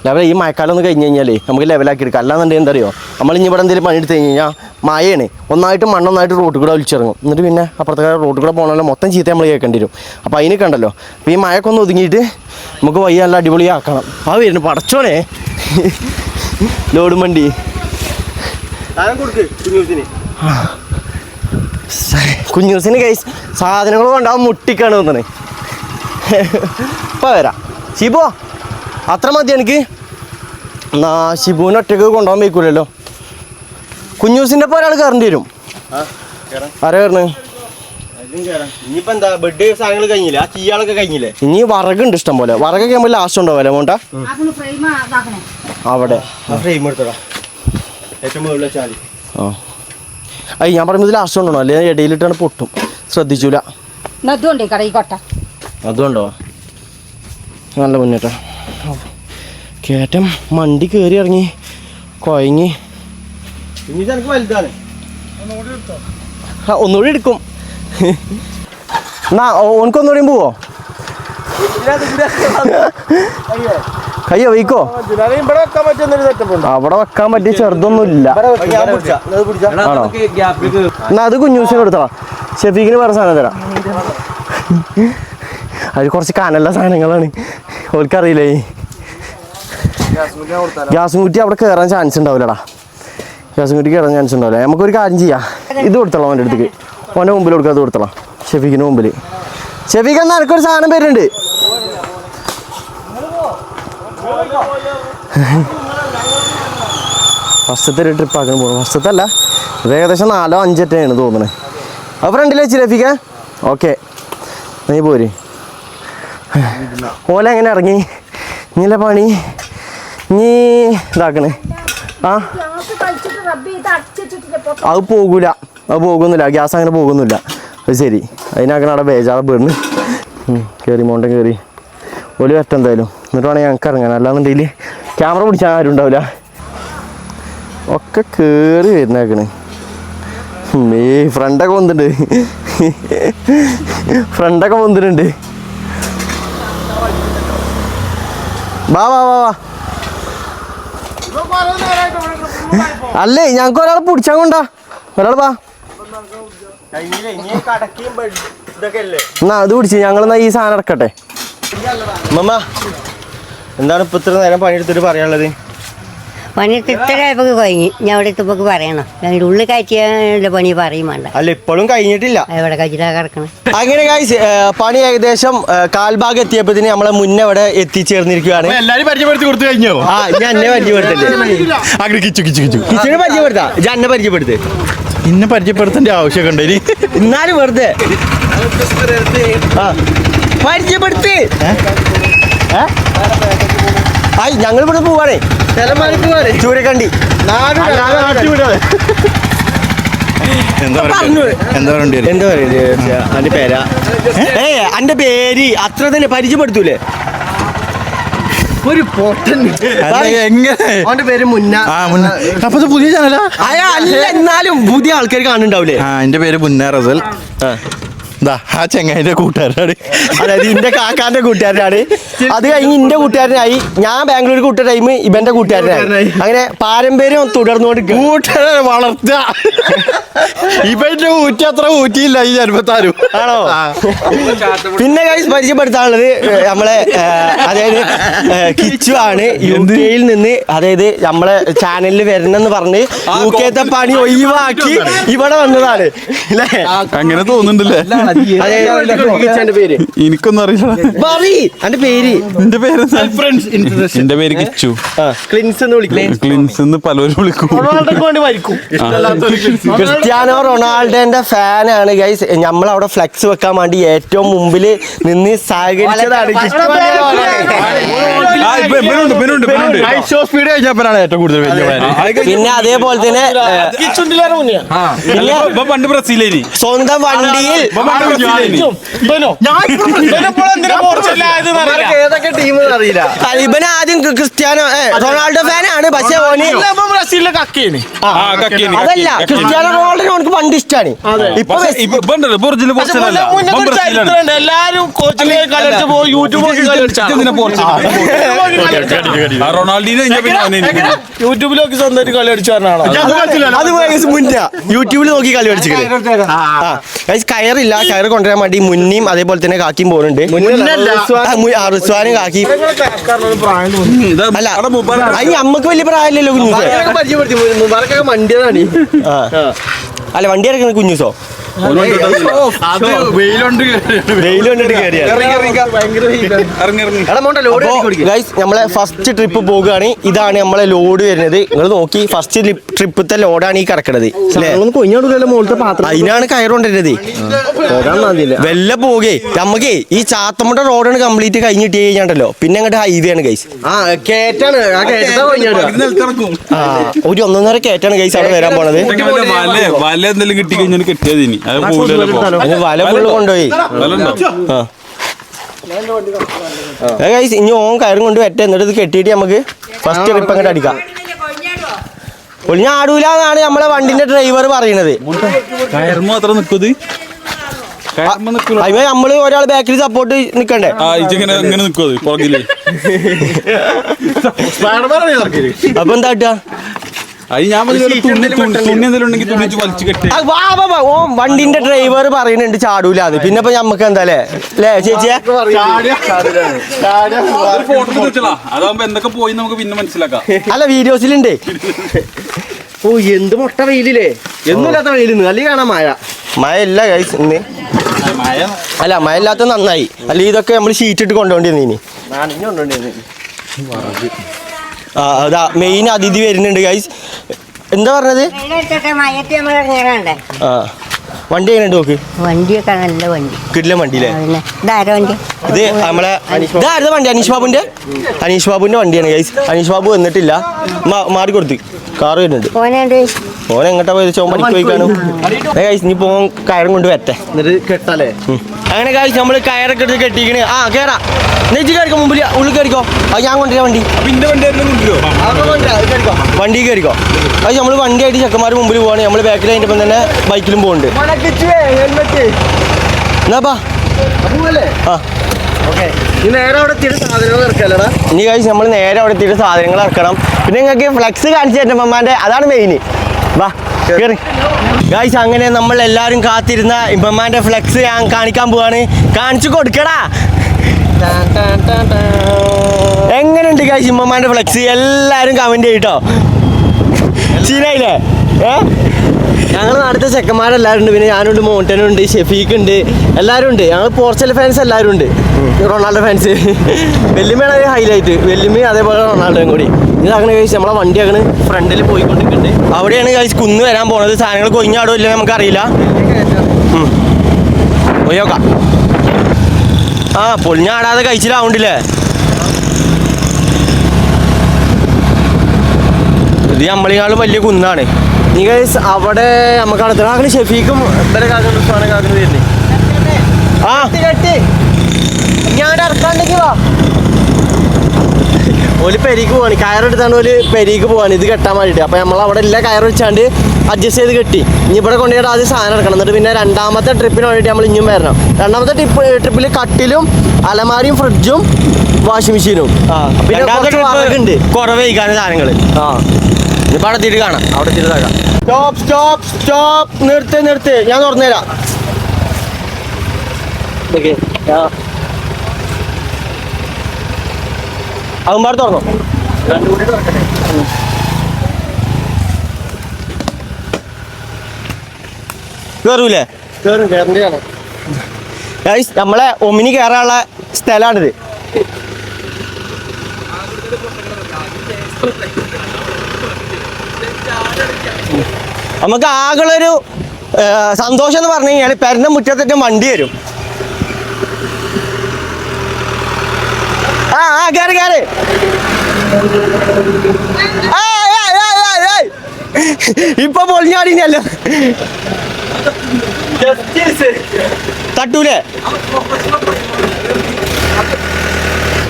ലെവൽ ഈ മഴക്കാലം ഒന്ന് കഴിഞ്ഞ് കഴിഞ്ഞാലേ നമുക്ക് ലെവലാക്കി എടുക്കാം. അല്ലാന്നുണ്ടെങ്കിൽ എന്താ അറിയോ, നമ്മൾ ഇനി ഇവിടെ എന്തെങ്കിലും പണിയെടുത്ത് കഴിഞ്ഞ് കഴിഞ്ഞാൽ മഴയാണ്, ഒന്നായിട്ട് മണ്ണൊന്നായിട്ട് റോട്ടിൽ കൂടെ ഒലിച്ചിറങ്ങും. എന്നിട്ട് പിന്നെ അപ്പുറത്തെ റോട്ടിൽ കൂടെ പോകണമല്ലോ മൊത്തം ചീത്ത നമ്മൾ കേൾക്കേണ്ടി വരും. അപ്പോൾ അതിനൊക്കെ ഉണ്ടല്ലോ. അപ്പോൾ ഈ മഴയൊക്കെ ഒന്ന് ഒതുങ്ങിയിട്ട് നമുക്ക് വയ്യ നല്ല അടിപൊളിയാക്കണം. ആ വരുന്നു പടച്ചോനെ ലോഡ് വണ്ടി. കുഞ്ഞൂസിന് കൈസ് സാധനങ്ങൾ കൊണ്ടാവും മുട്ടിക്കാണ് തോന്നണേ. ഇപ്പം വരാം. ഷിബോ അത്ര മതി എനിക്ക്. എന്നാ ഷിബുവിന് ഒറ്റയ്ക്ക് കൊണ്ടുപോകാൻ വയ്ക്കൂലല്ലോ. കുഞ്ഞൂസിൻ്റെ ഒപ്പം ഒരാൾ കയറേണ്ടി വരും. ആരാ കയറണ്? ഇനിയിപ്പോ എന്താ ബെഡ് സാധനങ്ങൾ കഴിഞ്ഞില്ലേ? ആ ചീയാളൊക്കെ കഴിഞ്ഞില്ലേ? ഇനി വറകുണ്ട് ഇഷ്ടം പോലെ. വറകൊക്കെ നമ്മൾ ലാസ്റ്റ് ഉണ്ടാവല്ലേ മോണ്ട? അവിടെ ഫ്രെയിം എടുത്തടാ ഏറ്റവും മുകളിൽ വെച്ചാൽ മതി. ആ അയ്യ ഞാൻ പറയുമ്പോൾ ലാസ്റ്റ് കൊണ്ടോ അല്ലെ ഇടയിലിട്ടാണ് പൊട്ടും. ശ്രദ്ധിച്ചൂല. അതുകൊണ്ടോ? നല്ല മുന്നേറ്റാ കയറ്റം. മണ്ടി കയറി ഇറങ്ങി കൊയങ്ങി. ഒന്നുകൂടി എടുക്കും. എന്നാ ഓനക്കൊന്നുകൂടിയും പോവോ? കയ്യോ വയ്ക്കോ? അവിടെ വെക്കാൻ പറ്റിയ ചെറുതൊന്നുമില്ല. ആണോ? എന്നാ അത് കുഞ്ഞൂസിന് കൊടുത്തോ. ഷെഫീഖിന് വേറെ സാധനം തരാം. അത് കുറച്ച് കനല്ല സാധനങ്ങളാണ്. ഓൾക്കറിയില്ലേ? ഗ്യാസും കുറ്റി അവിടെ കയറാൻ ചാൻസ് ഉണ്ടാവില്ലടാ. ഗ്യാസും കുറ്റി കയറാൻ ചാൻസ് ഉണ്ടാവില്ല. നമുക്കൊരു കാര്യം ചെയ്യാം. ഇത് കൊടുത്തോളാം അവൻ്റെ അടുത്തേക്ക്. അവൻ്റെ മുമ്പിൽ കൊടുക്കാം. അത് കൊടുത്തോളാം ഷെഫീഖിൻ്റെ മുമ്പിൽ. ഷെഫീഖ് എന്നാ എനിക്കൊരു സാധനം വരുന്നുണ്ട്. ഫസ്റ്റത്തെ ഒരു ട്രിപ്പ് ആക്കാൻ പോകുന്നു. ഫസ്റ്റത്തെ അല്ല, ഇത് ഏകദേശം 4 or 5 ആണ് തോന്നുന്നത്. അപ്പോൾ ഫ്രണ്ടിൽ വെച്ച് രഫീഖ ഓക്കെ നീ പോര്. ഓല എങ്ങനെ ഇറങ്ങി ഇനിയല്ല പണി നീ ഇതാക്കണേ. ആ അത് പോകൂല, അത് പോകുന്നില്ല. ഗ്യാസ് അങ്ങനെ പോകുന്നില്ല. അത് ശരി. അതിനാക്കണ അവിടെ ബേജാറ് വീണ് കയറി മോണ്ടൻ കയറി ഒരു വറ്റം എന്തായാലും. എന്നിട്ട് വേണമെങ്കിൽ ഞങ്ങൾക്ക് ഇറങ്ങാൻ. അല്ലാന്നുണ്ടെങ്കിൽ ക്യാമറ പിടിച്ചാൽ ആരും ഉണ്ടാവില്ല. ഒക്കെ കയറി വരുന്നേക്കണ്. ഫ്രണ്ടൊക്കെ വന്നിട്ടുണ്ട്. ഫ്രണ്ടൊക്കെ വന്നിട്ടുണ്ട്. വാ വാ വാ വാ. അല്ലേ ഞങ്ങൾക്ക് ഒരാൾ പിടിച്ചാൽ കൊണ്ടാ. ഒരാൾ വാ. എന്നാ അത് പിടിച്ച് ഞങ്ങളെന്നാ ഈ സാധനം ഇറക്കട്ടെ. മമ്മ എന്താണ് ഇപ്പൊ ഇത്ര നേരം പണിയെടുത്തിട്ട് പറയാനുള്ളത്? പണിയെടുത്ത് ഇത്രയപ്പോൾ കഴിഞ്ഞ് ഞാൻ അവിടെ എത്തുമ്പോൾ പറയണം. അതിൻ്റെ ഉള്ളിൽ കയറ്റിയ പണി പറയും വേണ്ട. അല്ല ഇപ്പോഴും കഴിഞ്ഞിട്ടില്ല. എവിടെ കഴിച്ചിട്ടാ കിടക്കണം. അങ്ങനെ ഗൈസ് പണി ഏകദേശം കാൽഭാഗം എത്തിയപ്പോഴത്തേന് നമ്മളെ മുന്നേ ഇവിടെ എത്തിച്ചേർന്നിരിക്കുകയാണ്. എല്ലാരും പരിചയപ്പെടുത്തി കൊടുത്തു കഴിഞ്ഞോ? ആ ഞാൻ എന്നെ പരിചയപ്പെടുത്തല്ലേ? കിച്ചനെ പരിചയപ്പെടുത്താ. ഞാൻ എന്നെ പരിചയപ്പെടുത്ത്. ഇന്നെ പരിചയപ്പെടുത്തേണ്ട ആവശ്യമൊക്കെ ഉണ്ട്. എന്നാലും വെറുതെ പരിചയപ്പെടുത്ത്. ആയി ഞങ്ങൾ ഇവിടെ പോവാണേ. ചൂരക്കണ്ടി എന്താ പറയുക അന്റെ പേരാ? അന്റെ പേര് അത്ര തന്നെ പരിചയപ്പെടുത്തൂലേ? ഒരു അവന്റെ പേര് മുന്ന. അപ്പൊ പുതിയ ചാനലാ? അല്ല എന്നാലും പുതിയ ആൾക്കാർ കാണുന്നുണ്ടാവില്ലേ? എന്റെ പേര് മുന്ന റസൽ. ആ ചെങ്ങായിന്റെ കൂട്ടുകാരാണ്. അതായത് ഇന്റെ കാക്കാന്റെ കൂട്ടുകാരനാണ്. അത് കഴിഞ്ഞ് ഇന്റെ കൂട്ടുകാരനായി. ഞാൻ ബാംഗ്ലൂർ കൂട്ടിയ ടൈം ഇവന്റെ കൂട്ടുകാരനായി. അങ്ങനെ പാരമ്പര്യം തുടർന്നുകൊണ്ട് കൂട്ടുകാരെ വളർത്തുക. ഇവന്റെ ഊറ്റി അത്ര ഊറ്റിയില്ല ഈ ജന്മത്താരും. ആണോ? പിന്നെ ഗൈസ് പരിചയപ്പെടുത്താനുള്ളത് നമ്മളെ അതായത് കിച്ചു ആണ്. UK നിന്ന് അതായത് നമ്മളെ ചാനലിൽ വരണമെന്ന് പറഞ്ഞ് UK പണി ഒഴിവാക്കി ഇവിടെ വന്നതാണ്. അങ്ങനെ തോന്നുന്നുണ്ടല്ലേ? എനിക്കൊന്നും അറിയില്ല. എന്റെ പേര് എന്റെ പേര് കിച്ചു. ക്ലിൻസ് എന്ന് വിളിക്കും. ക്ലിൻസ് എന്ന് പലരും വിളിക്കും. ക്രിസ്ത്യാനോ റൊണാൾഡോന്റെ ഫാനാണ് ഗൈസ്. നമ്മളവിടെ ഫ്ലെക്സ് വെക്കാൻ വേണ്ടി ഏറ്റവും മുമ്പിൽ നിന്ന് സഹകരിച്ചതാണ്. സ്പീഡ് കഴിഞ്ഞപ്പോഴാണ് ഏറ്റവും കൂടുതൽ വലിയ fan. പിന്നെ അതേപോലെ തന്നെ പണ്ട് ബ്രസീലേനി സ്വന്തം വണ്ടിയിൽ ഏതൊക്കെ ടീം അറിയില്ല. ഇവന് ആദ്യം ക്രിസ്ത്യാനോ റൊണാൾഡോ ഫാനാണ്. പക്ഷെ അതല്ല, ക്രിസ്ത്യാനോ റൊണാൾഡോ അവനക്ക് പണ്ട് ഇഷ്ടമാണ്. ഇപ്പൊ എല്ലാരും കോച്ചിലെ കളിച്ചു പോയി യൂട്യൂബിലൊക്കെ സ്വന്തമായിട്ട് കളി അടിച്ചാണോ? അത് മുന്നേ യൂട്യൂബിൽ നോക്കി കളി പഠിച്ചിട്ട് കയറില്ല. കയറ് കൊണ്ടുവരാൻ വേണ്ടി മുന്നിയും അതേപോലെ തന്നെ കാക്കിയും പോകുന്നുണ്ട്. റിസ്വാനും കാക്കി അല്ല അതിന് അമ്മക്ക് വലിയ പ്രായമില്ലല്ലോ കുഞ്ഞൂസോ. വണ്ടിയതാണ്. അല്ല വണ്ടി ഇറക്കുന്ന കുഞ്ഞൂസോ നമ്മളെ ഫസ്റ്റ് ട്രിപ്പ് പോകുകയാണ്. ഇതാണ് നമ്മളെ ലോഡ് വരുന്നത്. നിങ്ങൾ നോക്കി ഫസ്റ്റ് ട്രിപ്പത്തെ ലോഡാണ് ഈ കിടക്കണത്. അതിനാണ് കയറുകൊണ്ടിരുന്നത്. വെല്ല പോകേ നമുക്കേ ഈ ചാത്തമുട്ട റോഡാണ് കംപ്ലീറ്റ് കഴിഞ്ഞിട്ട് കഴിഞ്ഞാണ്ടല്ലോ പിന്നെ അങ്ങോട്ട് ഹൈവേ ആണ് ഗൈസ്. ഒരു 1.5 കയറ്റാണ് ഗൈസ് അവിടെ വരാൻ പോണത്. വല ഫുള്ള് കൊണ്ടുപോയി. ഇനി ഓൻ കയറും കൊണ്ട് വരട്ടെ. എന്നിട്ട് ഇത് കെട്ടിയിട്ട് നമുക്ക് ഫസ്റ്റ് ട്രിപ്പ് അങ്ങോട്ട് അടിക്കാം. പൊളിഞ്ഞ ആടൂല എന്നാണ് നമ്മളെ വണ്ടിന്റെ ഡ്രൈവർ പറയണത്. അതിന് നമ്മള് ഒരാൾ ബാക്കിൽ സപ്പോർട്ട് നിക്കണ്ടേ? അപ്പൊ എന്താ കിട്ടുക? വണ്ടിന്റെ ഡ്രൈവർ പറയുന്നുണ്ട് ചാടൂലാന്ന്. പിന്നെ ഇപ്പൊ ഞമ്മക്ക് എന്താ അല്ലേ ചേച്ചിയെ അല്ല വീഡിയോസിലുണ്ട്. ഓ എന്ത് മുട്ട വെയിലേ. എന്നില്ലാത്ത വെയിലിന്ന് അല്ലെങ്കിൽ കാണാൻ മഴ ഇല്ല ഗൈസ് ഇന്ന്. അല്ല മഴ ഇല്ലാത്ത നന്നായി. അല്ലെ ഇതൊക്കെ നമ്മൾ ഷീറ്റ് ഇട്ട് കൊണ്ടുപോണ്ടിരുന്നു. അതാ മെയിൻ അതിഥി വരുന്നുണ്ട് ഗൈസ്. എന്താ പറഞ്ഞത്? ആ വണ്ടി എങ്ങനെയുണ്ട് നോക്ക്. വണ്ടിയൊക്കെ നല്ല വണ്ടി കിടിലൻ വണ്ടിയില്ലേ? ഇത് നമ്മളെ ഇതാരുടെ വണ്ടി? അനീഷ് ബാബുവിന്റെ വണ്ടിയാണ് ഗൈസ്. അനീഷ് ബാബു വന്നിട്ടില്ല. മാറി കൊടുത്ത് കാറ് വരുന്നുണ്ട്. ഓൻ എങ്ങോട്ടാ പോയത്? ചോമ്പടിക്ക് പോയിക്കാണു ഗൈസ്. ഇനി പോകാൻ കയറും കൊണ്ട് വരട്ടെ എന്നിട്ട് കെട്ടല്ലേ. അങ്ങനെ ഗൈസ് നമ്മൾ കയറൊക്കെ എടുത്ത് കെട്ടിക്കണ്. ആ കേറാ നെഞ്ചി കയറിക്കോ. മുമ്പിൽ ഉള്ളിൽ കയറിക്കോ. അത് ഞാൻ കൊണ്ടുവരാം വണ്ടി. വണ്ടി കയറിക്കോ. അത് നമ്മൾ വണ്ടിയായിട്ട് ചെക്കന്മാർ മുമ്പിൽ പോവാണ്. നമ്മൾ ബാക്കിൽ അതിൻ്റെ ഒപ്പം തന്നെ ബൈക്കിലും പോകുന്നുണ്ട്. എന്നാപ്പാ ആ ഇനി കഴിച്ച് നമ്മൾ നേരെ അവിടെ എത്തിയിട്ട് സാധനങ്ങൾ ഇറക്കണം. പിന്നെ നിങ്ങൾക്ക് ഫ്ലെക്സ് കാണിച്ചു തരുമ്പമ്മാൻ്റെ അതാണ് മെയിൻ. വാ കേറി ഗൈസ്. അങ്ങനെ നമ്മൾ എല്ലാവരും കാത്തിരുന്ന ഇമ്പമ്മാൻ്റെ ഫ്ലെക്സ് ഞാൻ കാണിക്കാൻ പോവാണ്. കാണിച്ചു കൊടുക്കടാ. എങ്ങനെയുണ്ട് ഗൈസ് ഇമ്പമ്മാൻ്റെ ഫ്ലെക്സ്? എല്ലാവരും കമൻറ്റ് ചെയ്യട്ടോ. ചീനായില്ലേ? ഞങ്ങൾ നാട്ടിലത്തെ ചെക്കന്മാരെല്ലാവരും ഉണ്ട്. പിന്നെ ഞാനുണ്ട്, മോണ്ടനുണ്ട്, ഷെഫീഖ് ഉണ്ട്, എല്ലാവരും ഉണ്ട്. ഞങ്ങൾ പോർച്ചുഗൽ ഫാൻസ് എല്ലാവരും ഉണ്ട്. Ronaldo fans. വെല്ലുമ്മയാണ് ഒരു ഹൈലൈറ്റ്. വെല്ലുമ്മയും അതേപോലെ റൊണാൾഡോയും കൂടി. ഇതങ്ങനെ കഴിച്ച് നമ്മളെ വണ്ടി അങ്ങനെ ഫ്രണ്ടിൽ പോയിക്കൊണ്ടിരിക്കുന്നുണ്ട്. അവിടെയാണ് കഴിച്ച് കുന്ന് വരാൻ പോണത്. സാധനങ്ങൾ കൊഞ്ഞാടോ ഇല്ല നമുക്കറിയില്ല. പോയോക്കാം. ആ പൊളിഞ്ഞാടാതെ കഴിച്ചിലാവുണ്ടില്ലേ? ഇത് നമ്മളെക്കാളും വലിയ കുന്നാണ്. നീ ഗൈസ് അവിടെ നമുക്ക് അടുത്ത ഷെഫീഖും വരുന്നേ. ആ ഞാൻ ഇറക്കാണ്ടെങ്കിൽ വാ. ഓല് പെരീക്ക് പോവാണ്, കയറെടുത്താണ് ഓല് പെരീക്ക് പോവാണ് ഇത് കെട്ടാൻ വേണ്ടിയിട്ട്. അപ്പോൾ നമ്മൾ അവിടെ എല്ലാ കയറ് വെച്ചാണ്ട് അഡ്ജസ്റ്റ് ചെയ്ത് കെട്ടി. ഇനി ഇവിടെ കൊണ്ടുപോയിട്ട് ആദ്യം സാധനം എടുക്കണം, എന്നിട്ട് പിന്നെ രണ്ടാമത്തെ ട്രിപ്പിന് വേണ്ടിയിട്ട് നമ്മൾ ഇനിയും വരണം. രണ്ടാമത്തെ ട്രിപ്പിൽ കട്ടിലും അലമാരിയും ഫ്രിഡ്ജും വാഷിംഗ് മെഷീനും ഉണ്ട് കുറവ് കഴിക്കാനും സാധനങ്ങൾ. ഇനിയിപ്പോൾ അവിടെ എത്തിയിട്ട് കാണാം, അവിടെ എത്തിയിട്ട് കാണാം. സ്റ്റോപ്പ് സ്റ്റോപ്പ് സ്റ്റോപ്പ്, നിർത്ത്, ഞാൻ തുറന്നുതരാം. അതുമ്പാട് തുറന്നോ, കയറൂലേ? നമ്മളെ ഒമിനി കയറാനുള്ള സ്ഥലമാണിത്. നമുക്ക് ആകെയുള്ളൊരു സന്തോഷം എന്ന് പറഞ്ഞു കഴിഞ്ഞാൽ പെരന്റെ മുറ്റത്തേക്ക് വണ്ടി വരും. കേറ് ഇപ്പൊ പൊളിഞ്ഞാടിനല്ലോ, തട്ടൂലേ?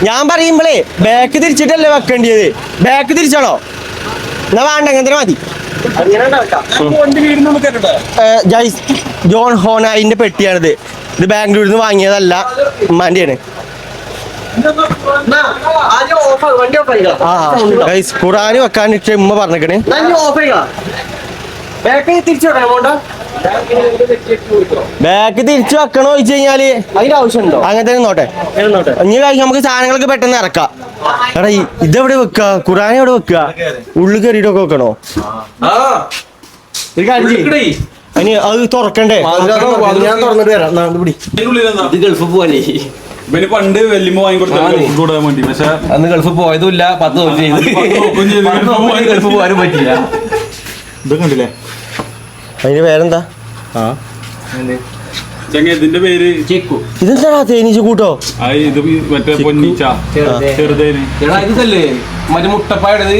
ഞാൻ പറയുമ്പോളേ ബാക്ക് തിരിച്ചിട്ടല്ലേ വെക്കേണ്ടത്. ബാക്ക് തിരിച്ചാണോ? എന്നാ വേണ്ട, എങ്ങനെ മതി. ജയ്സ് ജോൺ ഹോനായിന്റെ പെട്ടിയാണിത്. ഇത് ബാംഗ്ലൂരിൽ നിന്ന് വാങ്ങിയതല്ല, ഉമ്മാന്റെയാണ്. ഖുറാന് വെക്കാനിട്ട് ഉമ്മ പറഞ്ഞേക്കണേ. ബാക്ക് തിരിച്ചു വെക്കണോ ചോദിച്ചു കഴിഞ്ഞാല് അതിന്റെ ആവശ്യമുണ്ടോ? അങ്ങനെ തന്നെ നോട്ടെ. ഇനി നമുക്ക് സാധനങ്ങളൊക്കെ പെട്ടെന്ന് ഇറക്കാം. എടാ ഇതെവിടെ വെക്കുക? ഖുറാൻ എവിടെ വെക്കുക? ഉള്ളിൽ കയറിയിട്ടൊക്കെ വെക്കണോ? അതിന് അത് തുറക്കണ്ടേ? ഞാൻ തുറന്നിട്ട് വരാം. ഗൾഫ് പോവാനേ പണ്ട് വെല്ലുമ്പോ വാങ്ങിക്കൊടുക്കാൻ വേണ്ടി, പക്ഷെ അന്ന് ഗൾഫ് പോയതുമില്ല, 10 ഗൾഫ് പോകാനും പറ്റില്ല. ഇതൊക്കെ ഉണ്ടല്ലേ? അതിന്റെ പേരെന്താ? ഇതിന്റെ പേര് ഇതെന്താ തേനീച്ച കൂട്ടോ? ഇത് മറ്റേ പൊന്നിച്ച ചെറുതേന് ഇതല്ലേ മറ്റേ മുട്ടപ്പായത്?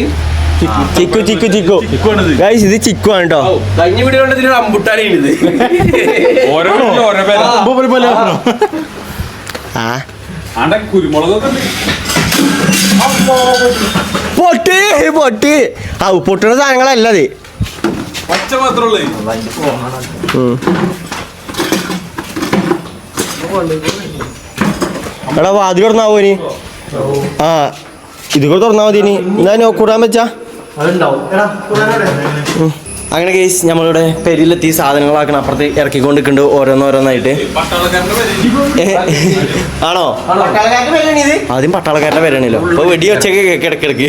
ചിക്കു ഗൈസ്, ഇത് ചിക്കു ആണ് കേട്ടോ. കഴിഞ്ഞ വീഡിയോ ഇതിന് അമ്പുട്ടാനാണ് ഇത്. ഓരോ പേര് കുരുമുളകൊക്കെ പൊട്ടി പൊട്ടുന്ന സാധനങ്ങളല്ലത്. പച്ച മാത്രമല്ലേ? എടാ വാതിൽ തുറന്നാവോ ഇനി? ഇത് കൂടെ തുറന്നാ മതി. ഇനി എന്താ കൂടാൻ വെച്ചാ അങ്ങനെ കേസ് നമ്മളിവിടെ പെരിയിലെത്തി സാധനങ്ങളാക്കണം. അപ്പുറത്ത് ഇറക്കിക്കൊണ്ടിരിക്കുന്നുണ്ട് ഓരോന്നോരോന്നായിട്ട്. ആണോ? ആദ്യം പട്ടാളക്കാരുടെ പേരാണല്ലോ. അപ്പോൾ വെടി ഒച്ചയൊക്കെ ഇടയ്ക്കിടയ്ക്ക്.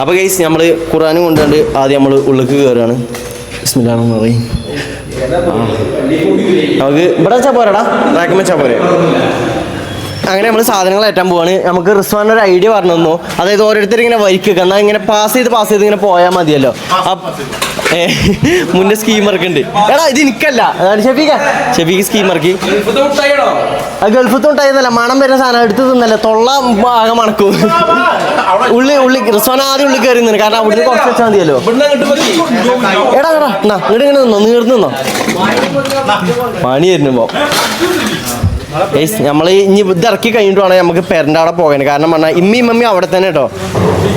അപ്പോൾ കേസ് നമ്മൾ ഖുറാനും കൊണ്ടുകൊണ്ട് ആദ്യം നമ്മൾ ഉള്ളിലേക്ക് കയറുകയാണ്. ബിസ്മില്ലാഹിന്ന് പറയും. നമുക്ക് ഇവിടെ വെച്ചാൽ പോരാടാ, റാക്കം വെച്ചാൽ പോരെ. അങ്ങനെ നമ്മൾ സാധനങ്ങൾ ഏറ്റാൻ പോവാണ്. നമുക്ക് റിസ്വാൻ ഒരു ഐഡിയ പറഞ്ഞു തന്നു. അതായത് ഓരോരുത്തർ ഇങ്ങനെ വരിക്കുക, എന്നാൽ ഇങ്ങനെ പാസ് ചെയ്ത് ഇങ്ങനെ പോയാൽ മതിയല്ലോ. മുന്നേ സ്കീമർക്ക് ഉണ്ട്. എടാ ഇത് എനിക്കല്ല, ഷെഫീക്ക് സ്കീമർക്ക്. അത് ഗൾഫത്ത് ഉണ്ടായിരുന്നല്ല, മണം വരുന്ന സാധനം എടുത്ത് തിന്നല്ലേ, തൊള്ള ആകെ മണക്കും. ഉള്ളി റിസ്വാൻ ആദ്യം ഉള്ളിൽ കയറി നിന്ന്, കാരണം അവിടുന്ന് കുറച്ച് വെച്ചാൽ മതിയല്ലോ. എടാ ഇങ്ങോട്ട് ഇങ്ങനെ നിന്നോ, നീർന്നു നിന്നോ, പണി തരുമ്പോ. നമ്മൾ ഇനി ഇത് ഇറക്കി കഴിഞ്ഞിട്ട് വേണം നമുക്ക് പെരൻ്റെ അവിടെ പോകാൻ. കാരണം പറഞ്ഞാൽ ഇമ്മയും മമ്മി അവിടെ തന്നെ കേട്ടോ,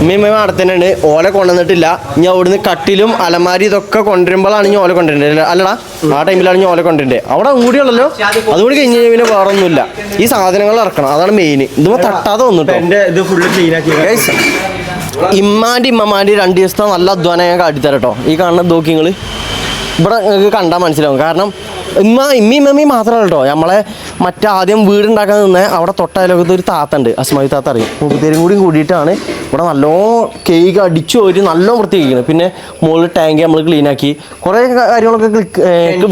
ഇമ്മയും മമ്മി അവിടെ തന്നെയാണ്. ഓല കൊണ്ടുവന്നിട്ടില്ല. ഇനി അവിടുന്ന് കട്ടിലും അലമാരി ഇതൊക്കെ കൊണ്ടുവരുമ്പോഴാണ് ഇനി ഓല കൊണ്ടുവരേണ്ടത്. അല്ലടാ, ആ ടൈമിലാണ് ഇനി ഓല കൊണ്ടുവരേണ്ടത്. അവിടെ കൂടിയുള്ളല്ലോ, അതുകൂടി കഴിഞ്ഞ് കഴിഞ്ഞാൽ പിന്നെ വേറെ ഒന്നുമില്ല. ഈ സാധനങ്ങൾ ഇറക്കണം, അതാണ് മെയിൻ. ഇതുമ്പോൾ തട്ടാതെ വന്നിട്ടോ. ഇത് ഫുള്ള് ക്ലീൻ ആക്കി ഇമ്മാൻ്റെ ഇമ്മമാൻ്റെ 2 ദിവസത്തെ നല്ല അധ്വാനം ഞാൻ കാട്ടിത്തരാം കേട്ടോ. ഈ കാണുന്ന നോക്കി നിങ്ങൾ ഇവിടെ നിങ്ങൾക്ക് കണ്ടാൽ മനസ്സിലാവും. കാരണം ഇമ്മയും മമ്മിയും മാത്രമല്ല കേട്ടോ, നമ്മളെ മറ്റാദ്യം വീടുണ്ടാക്കാൻ നിന്ന് അവിടെ തൊട്ടതിലൊക്കെ ഒരു താത്തുണ്ട്, അസ്മായി താത്ത അറിയും. മുപ്പത്തേരും കൂടിയിട്ടാണ് ഇവിടെ നല്ലോണം കേക്ക് അടിച്ചു ഒരു നല്ലോണം വൃത്തിയാക്കിക്കുന്നത്. പിന്നെ മുകളിൽ ടാങ്ക് നമ്മൾ ക്ലീനാക്കി, കുറേ കാര്യങ്ങളൊക്കെ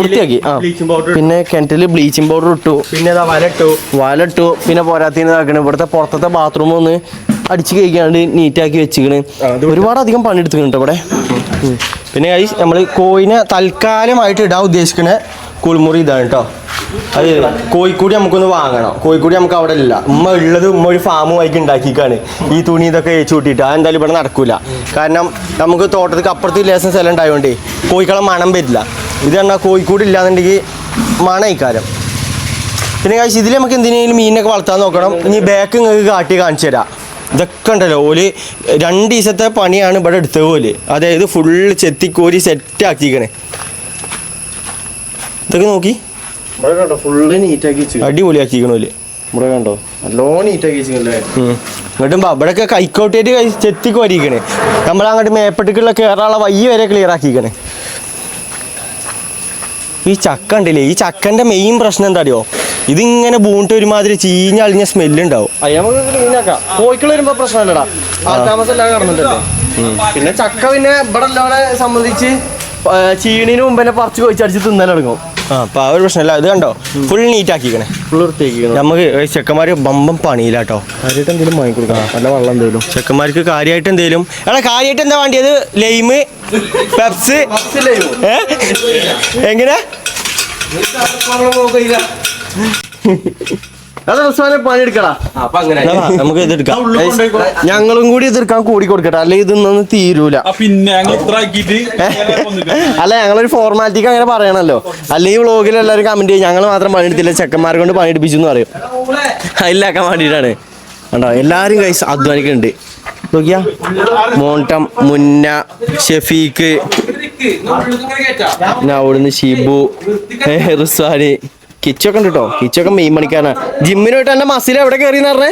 വൃത്തിയാക്കി. പിന്നെ കിണറ്റിൽ ബ്ലീച്ചിങ് പൗഡർ ഇട്ടു, പിന്നെ വലട്ടു. പിന്നെ പോരാത്തിന് ഇതാക്കണേ, ഇവിടുത്തെ പുറത്തത്തെ ബാത്റൂം ഒന്ന് അടിച്ച് കഴിക്കാണ്ട് നീറ്റാക്കി വെച്ചിക്കണ്. ഒരുപാട് അധികം പണിയെടുത്തിട്ടുണ്ട് ഇവിടെ. പിന്നെ നമ്മൾ കോയിനെ തൽക്കാലമായിട്ട് ഇടാൻ ഉദ്ദേശിക്കുന്ന കുളിമുറി ഇതാണ് കേട്ടോ. അത് കോഴിക്കൂടി നമുക്കൊന്ന് വാങ്ങണം. കോഴിക്കൂടി നമുക്ക് അവിടെ ഇല്ല. ഉമ്മ ഒരു ഫാമുമായിട്ട് ഉണ്ടാക്കിക്കാണ്. ഈ തുണി ഇതൊക്കെ ഏച്ചു കൂട്ടിയിട്ട് അതെന്തായാലും ഇവിടെ നടക്കൂല. കാരണം നമുക്ക് തോട്ടത്തിൽ അപ്പുറത്ത് ലേശം സ്ഥലം ഉണ്ടായതുകൊണ്ടേ കോഴിക്കളെ മണം വരില്ല. ഇത് പറഞ്ഞാൽ കോഴിക്കൂടി ഇല്ലാന്നുണ്ടെങ്കിൽ മണയിക്കാരം. പിന്നെ ഇതിൽ നമുക്ക് എന്തിനേലും മീനൊക്കെ വളർത്താൻ നോക്കണം. ഇനി ബാക്ക് നിങ്ങൾക്ക് കാണിച്ചു തരാം. ഇതൊക്കെ ഉണ്ടല്ലോ ഓല് 2 ദിവസത്തെ പണിയാണ് ഇവിടെ എടുത്തത് പോലെ. അതായത് ഫുള്ള് ചെത്തിക്കോരി സെറ്റ് ആക്കിക്കണേ. ഇതൊക്കെ നോക്കി ഇവിടെ കണ്ടോ ഫുള്ള് നീറ്റാക്കി വെച്ചു. അടിപൊളി ആക്കിക്കണോല്. ഇവിടെ കണ്ടോ നല്ലോ നീറ്റാക്കി വെച്ചില്ലേ. ഇങ്ങോട്ടും ഇവിടെയൊക്കെ കൈക്കോട്ടേറ്റ് ചെത്തിക്കോരിക്കണേ. നമ്മളങ്ങോട്ട് മേപ്പട്ടിക്കുള്ള കയറാനുള്ള വയ്യ വരെ ക്ലിയർ ആക്കിക്കണേ. ഈ ചക്ക ഉണ്ടല്ലേ, ഈ ചക്കൻ്റെ മെയിൻ പ്രശ്നം എന്താ അറിയോ, ഇതിങ്ങനെ ബൂണിട്ട് ഒരുമാതിരി ചീഞ്ഞളിഞ്ഞ സ്മെല്ലുണ്ടാവും. നമുക്ക് ക്ലീനാക്കാം. കോഴിക്കൾ വരുമ്പോ പ്രശ്നമല്ലടാ, ആൾത്താമസം എല്ലാം കിടന്നിട്ടല്ലേ. പിന്നെ ചക്ക പിന്നെ ഇവിടെ എല്ലാവരെ സംബന്ധിച്ച് ചീണിന് മുമ്പ് തന്നെ പറിച്ച് കൊഴിച്ചടിച്ച് തിന്നലടങ്ങും. അപ്പോൾ ആ ഒരു പ്രശ്നമല്ല. ഇത് കണ്ടോ ഫുൾ നീറ്റ് ആക്കിക്കണേ, ഫുൾ വൃത്തിയാക്കിക്കണം. നമുക്ക് ചെക്കന്മാർ ബമ്പം പണിയില്ലാട്ടോ. കാര്യമായിട്ട് എന്തെങ്കിലും വാങ്ങിക്കൊടുക്കാം, നല്ല വെള്ളം എന്തെങ്കിലും. ചെക്കന്മാർക്ക് കാര്യമായിട്ട് എന്തേലും കാര്യമായിട്ട് എന്താ വേണ്ടിയത്? Lime, Peps. എങ്ങനെ അത് അവസാനം പണിയെടുക്കടാ. അപ്പൊ അങ്ങനെ നമുക്ക് ഇത് എടുക്കാം. ഞങ്ങളും കൂടി ഇതെടുക്കാൻ കൂടി കൊടുക്കട്ടെ, അല്ലെങ്കിൽ ഇതൊന്നും തീരൂല. പിന്നെ ഞങ്ങൾ ഇത്ര ആക്കിയിട്ട് അല്ല ഞങ്ങളൊരു ഫോർമാലിറ്റിക്ക് അങ്ങനെ പറയണല്ലോ, അല്ലെങ്കിൽ വ്ളോഗിൽ എല്ലാവരും കമന്റ് ചെയ്യും ഞങ്ങൾ മാത്രം പണിയെടുത്തില്ല ചെക്കന്മാരെ കൊണ്ട് പണിയെടുപ്പിച്ചു എന്ന് പറയും. അതിലാക്കാൻ വേണ്ടിയിട്ടാണ്. കണ്ടോ എല്ലാവരും കൈസ് അധ്വാനിക്കുന്നുണ്ട്. നോക്കിയാ മോണ്ടം, മുന്ന, ഷെഫീഖ്, പിന്നെ അവിടുന്ന് ഷിബു, റിസ്വാന്, കിച്ചൊക്കെ ഉണ്ട് കേട്ടോ. കിച്ചൊക്കെ മെയിൻ പണിക്കാരനാണ്. ജിമ്മിന് പോയിട്ട് എന്റെ മസിൽ എവിടെ കയറിന്ന് പറഞ്ഞേ,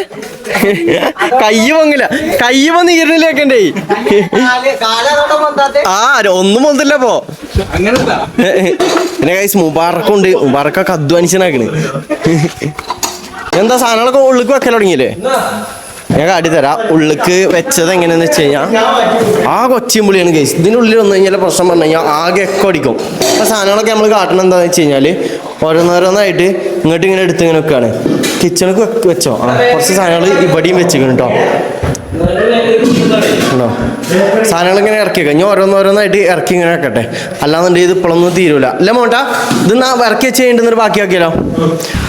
കയ്യ് പൊങ്ങില്ല, കയ്യ് പൊന്ന് ഈരണിലേക്കണ്ടേ. ആ ഒന്നും പൊന്നില്ല ഇപ്പോ. പിന്നെ കൈസ് മുബാറക്കുണ്ട്, മുബാറക്കൊക്കെ അധ്വാനിച്ചനാക്കണ്. എന്താ സാധനങ്ങളൊക്കെ ഉള്ളിക്ക് വെക്കൽ തുടങ്ങിയില്ലേ? ഞാൻ കാട്ടിത്തരാം. ഉള്ളിക്ക് വെച്ചത് എങ്ങനെയാന്ന് വെച്ച് കഴിഞ്ഞാൽ ആ കൊച്ചിമ്പുളിയാണ് കേസ്. ഇതിനുള്ളിൽ വന്നു കഴിഞ്ഞാൽ പ്രശ്നം പറഞ്ഞു കഴിഞ്ഞാൽ ആകെ ഒക്കെ അടിക്കും. അപ്പോൾ സാധനങ്ങളൊക്കെ നമ്മൾ കാട്ടണം എന്താണെന്ന് വെച്ച് കഴിഞ്ഞാൽ ഓരോന്നോരോന്നായിട്ട് ഇങ്ങോട്ട് ഇങ്ങനെ എടുത്ത് ഇങ്ങനെ വെക്കുകയാണ്. കിച്ചണിക്ക് വെച്ചോ. കുറച്ച് സാധനങ്ങൾ ഇവിടെയും വെച്ചിരിക്കണം കേട്ടോ. ഉണ്ടോ സാധനങ്ങൾ ഇങ്ങനെ ഇറക്കി വെക്കാം. ഇനി ഓരോന്നോരോന്നായിട്ട് ഇറക്കി ഇങ്ങനെ വെക്കട്ടെ, അല്ലാന്നുണ്ടെങ്കിൽ ഇത് ഇപ്പോഴൊന്നും തീരൂല. അല്ല മോട്ടാ, ഇത് ഇറക്കി വെച്ച് കഴിഞ്ഞിട്ട് ബാക്കിയാക്കിയാലോ.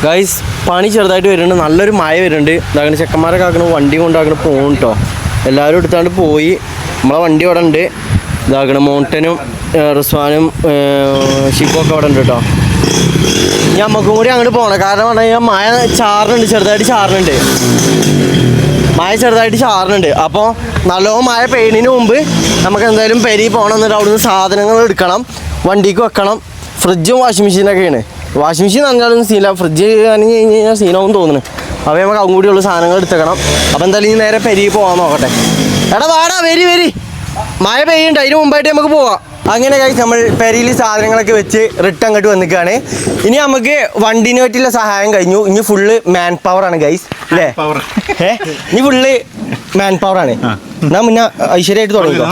ഗൈസ് പണി ചെറുതായിട്ട് വരുന്നുണ്ട്, നല്ലൊരു മഴ വരുന്നുണ്ട്. ഇതാകണ ചെക്കന്മാരൊക്കെ ആക്കണ വണ്ടി കൊണ്ടാക്കണ പോകും കേട്ടോ. എല്ലാവരും എടുത്താണ്ട് പോയി. നമ്മളെ വണ്ടി അവിടെ ഉണ്ട്. ഇതാക്കണ മോണ്ടനും റിസ്വാനും ഷിപ്പൊക്കെ അവിടെ ഉണ്ട് കേട്ടോ. നമുക്കും കൂടി അങ്ങോട്ട് പോകണം. കാരണം പറഞ്ഞു കഴിഞ്ഞാൽ മഴ ചാറുന്നുണ്ട്, ചെറുതായിട്ട് ചാറുന്നുണ്ട്. അപ്പോൾ നല്ലോണം മഴ പെയ്യുന്നതിന് മുമ്പ് നമുക്ക് എന്തായാലും പെരി പോകണം. എന്നിട്ട് അവിടുന്ന് സാധനങ്ങൾ എടുക്കണം, വണ്ടിക്ക് വെക്കണം. ഫ്രിഡ്ജും വാഷിംഗ് മെഷീനൊക്കെയാണ്. വാഷിംഗ് മെഷീൻ നന്നാലും സീന, ഫ്രിഡ്ജ് നനഞ്ഞ് കഴിഞ്ഞ് കഴിഞ്ഞാൽ സീനാവും തോന്നുന്നു. അപ്പോൾ നമുക്ക് അതും കൂടിയുള്ള സാധനങ്ങൾ എടുത്തേക്കണം. അപ്പോൾ എന്തായാലും ഇനി നേരെ പെരി പോകാൻ നോക്കട്ടെ. എടാ വാടാ, വരി മഴ പെയ്യുണ്ട്, അതിന് മുമ്പായിട്ട് നമുക്ക് പോവാം. അങ്ങനെ കഴിച്ച് നമ്മൾ പെരിയിൽ സാധനങ്ങളൊക്കെ വെച്ച് റിട്ടേൺ അങ്ങോട്ട് വന്നിക്കുകയാണ്. ഇനി നമുക്ക് വണ്ടിനെ പറ്റിയുള്ള സഹായം കഴിഞ്ഞു. ഇനി ഫുള്ള് മാൻ പവർ ആണ് ഗൈസ്, അല്ലേ? ഇനി ഫുള്ള് മാൻ പവർ ആണ്. എന്നാ മുന്നേ ഐശ്വര്യമായിട്ട് തുടങ്ങിക്കോ.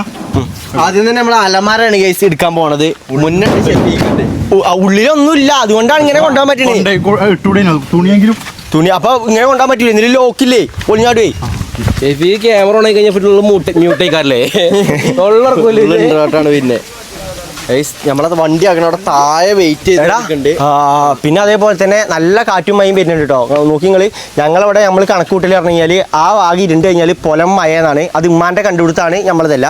ആദ്യം തന്നെ നമ്മൾ അലമാരാണ് ഗൈസ് എടുക്കാൻ പോണത്. മുന്നേ ഉള്ളിലൊന്നുമില്ല, അതുകൊണ്ടാണ് ഇങ്ങനെ കൊണ്ടുപോകാൻ പറ്റണേ. തുണിയെങ്കിലും തുണി അപ്പൊ ഇങ്ങനെ കൊണ്ടുപോകാൻ പറ്റില്ല, ഇതിൽ ലോക്കില്ലേ പൊളിഞ്ഞാടുവേ. ക്യാമറ ഓൺ ആയി കഴിഞ്ഞാൽ ഫുള്ള് മ്യൂട്ടേക്കാരല്ലേ ാണ്. പിന്നെ നമ്മളത് വണ്ടി ആക്കണം, അവിടെ താഴെ വെയിറ്റ് ചെയ്തിട്ടുണ്ട്. പിന്നെ അതേപോലെ തന്നെ നല്ല കാറ്റും മഴയും വരുന്നുണ്ട് കേട്ടോ. നോക്കി നിങ്ങൾ, ഞങ്ങളവിടെ നമ്മൾ കണക്ക് കൂട്ടൽ പറഞ്ഞു കഴിഞ്ഞാൽ ആ വാഗി ഇരുണ്ട് കഴിഞ്ഞാൽ പൊലം മഴ എന്നാണ്. അത് ഉമ്മാൻ്റെ കണ്ടുപിടുത്താണ്, നമ്മളതല്ല.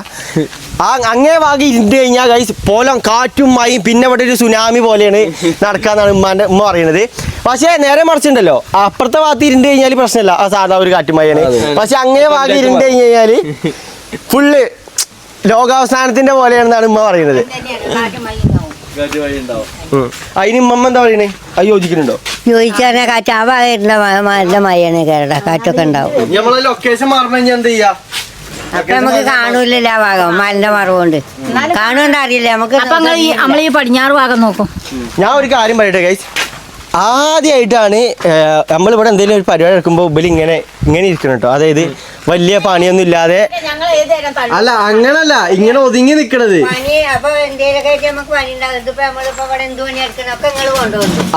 അങ്ങേ വാഗി ഇരുണ്ട് കഴിഞ്ഞാൽ ഗൈസ് പൊലം കാറ്റും മഴയും, പിന്നെ ഇവിടെ ഒരു സുനാമി പോലെയാണ് നടക്കാന്നാണ് ഉമ്മ പറയുന്നത്. പക്ഷേ നേരെ മറിച്ചുണ്ടല്ലോ, അപ്പുറത്തെ ഭാഗത്ത് ഇരുണ്ട് കഴിഞ്ഞാൽ പ്രശ്നമില്ല, ആ സാധാ ഒരു കാറ്റും മഴയാണ്. പക്ഷെ അങ്ങേ വാഗി ഇരുണ്ട് കഴിഞ്ഞ് കഴിഞ്ഞാൽ ഫുള്ള് ലോകാവസാനത്തിന്റെ പോലെയാണെന്നാണ് ഉമ്മ പറയുന്നത്. അതിന് ഉമ്മ എന്താ പറയണേ? അത് യോജിക്കുന്നുണ്ടോ? ചോദിച്ചാൽ കാറ്റ് ആ ഭാഗത്തുള്ള നല്ല മഴയാണ് കേരള, കാറ്റൊക്കെ ഉണ്ടാവും. നമ്മളെ ലൊക്കേഷൻ മാറുമ്പോ ഞാൻ എന്ത് ചെയ്യാ? അപ്പൊ നമുക്ക് കാണൂലല്ലോ ആ ഭാഗം, മലിന്റെ മറവുകൊണ്ട് കാണുകൊണ്ട് അറിയില്ല നമുക്ക്. അപ്പൊ നമ്മളീ പടിഞ്ഞാറ് ഭാഗം നോക്കും. ഞാൻ ഒരു കാര്യം പറയട്ടെ ഗൈസ്, ആദ്യമായിട്ടാണ് നമ്മളിവിടെ എന്തെങ്കിലും ഒരു പരിപാടി എടുക്കുമ്പോൾ ഉബിൽ ഇങ്ങനെ ഇരിക്കണം കേട്ടോ. അതായത് വലിയ പണിയൊന്നും ഇല്ലാതെ. അല്ല അങ്ങനല്ല, ഇങ്ങനെ ഒതുങ്ങി നിക്കണത്.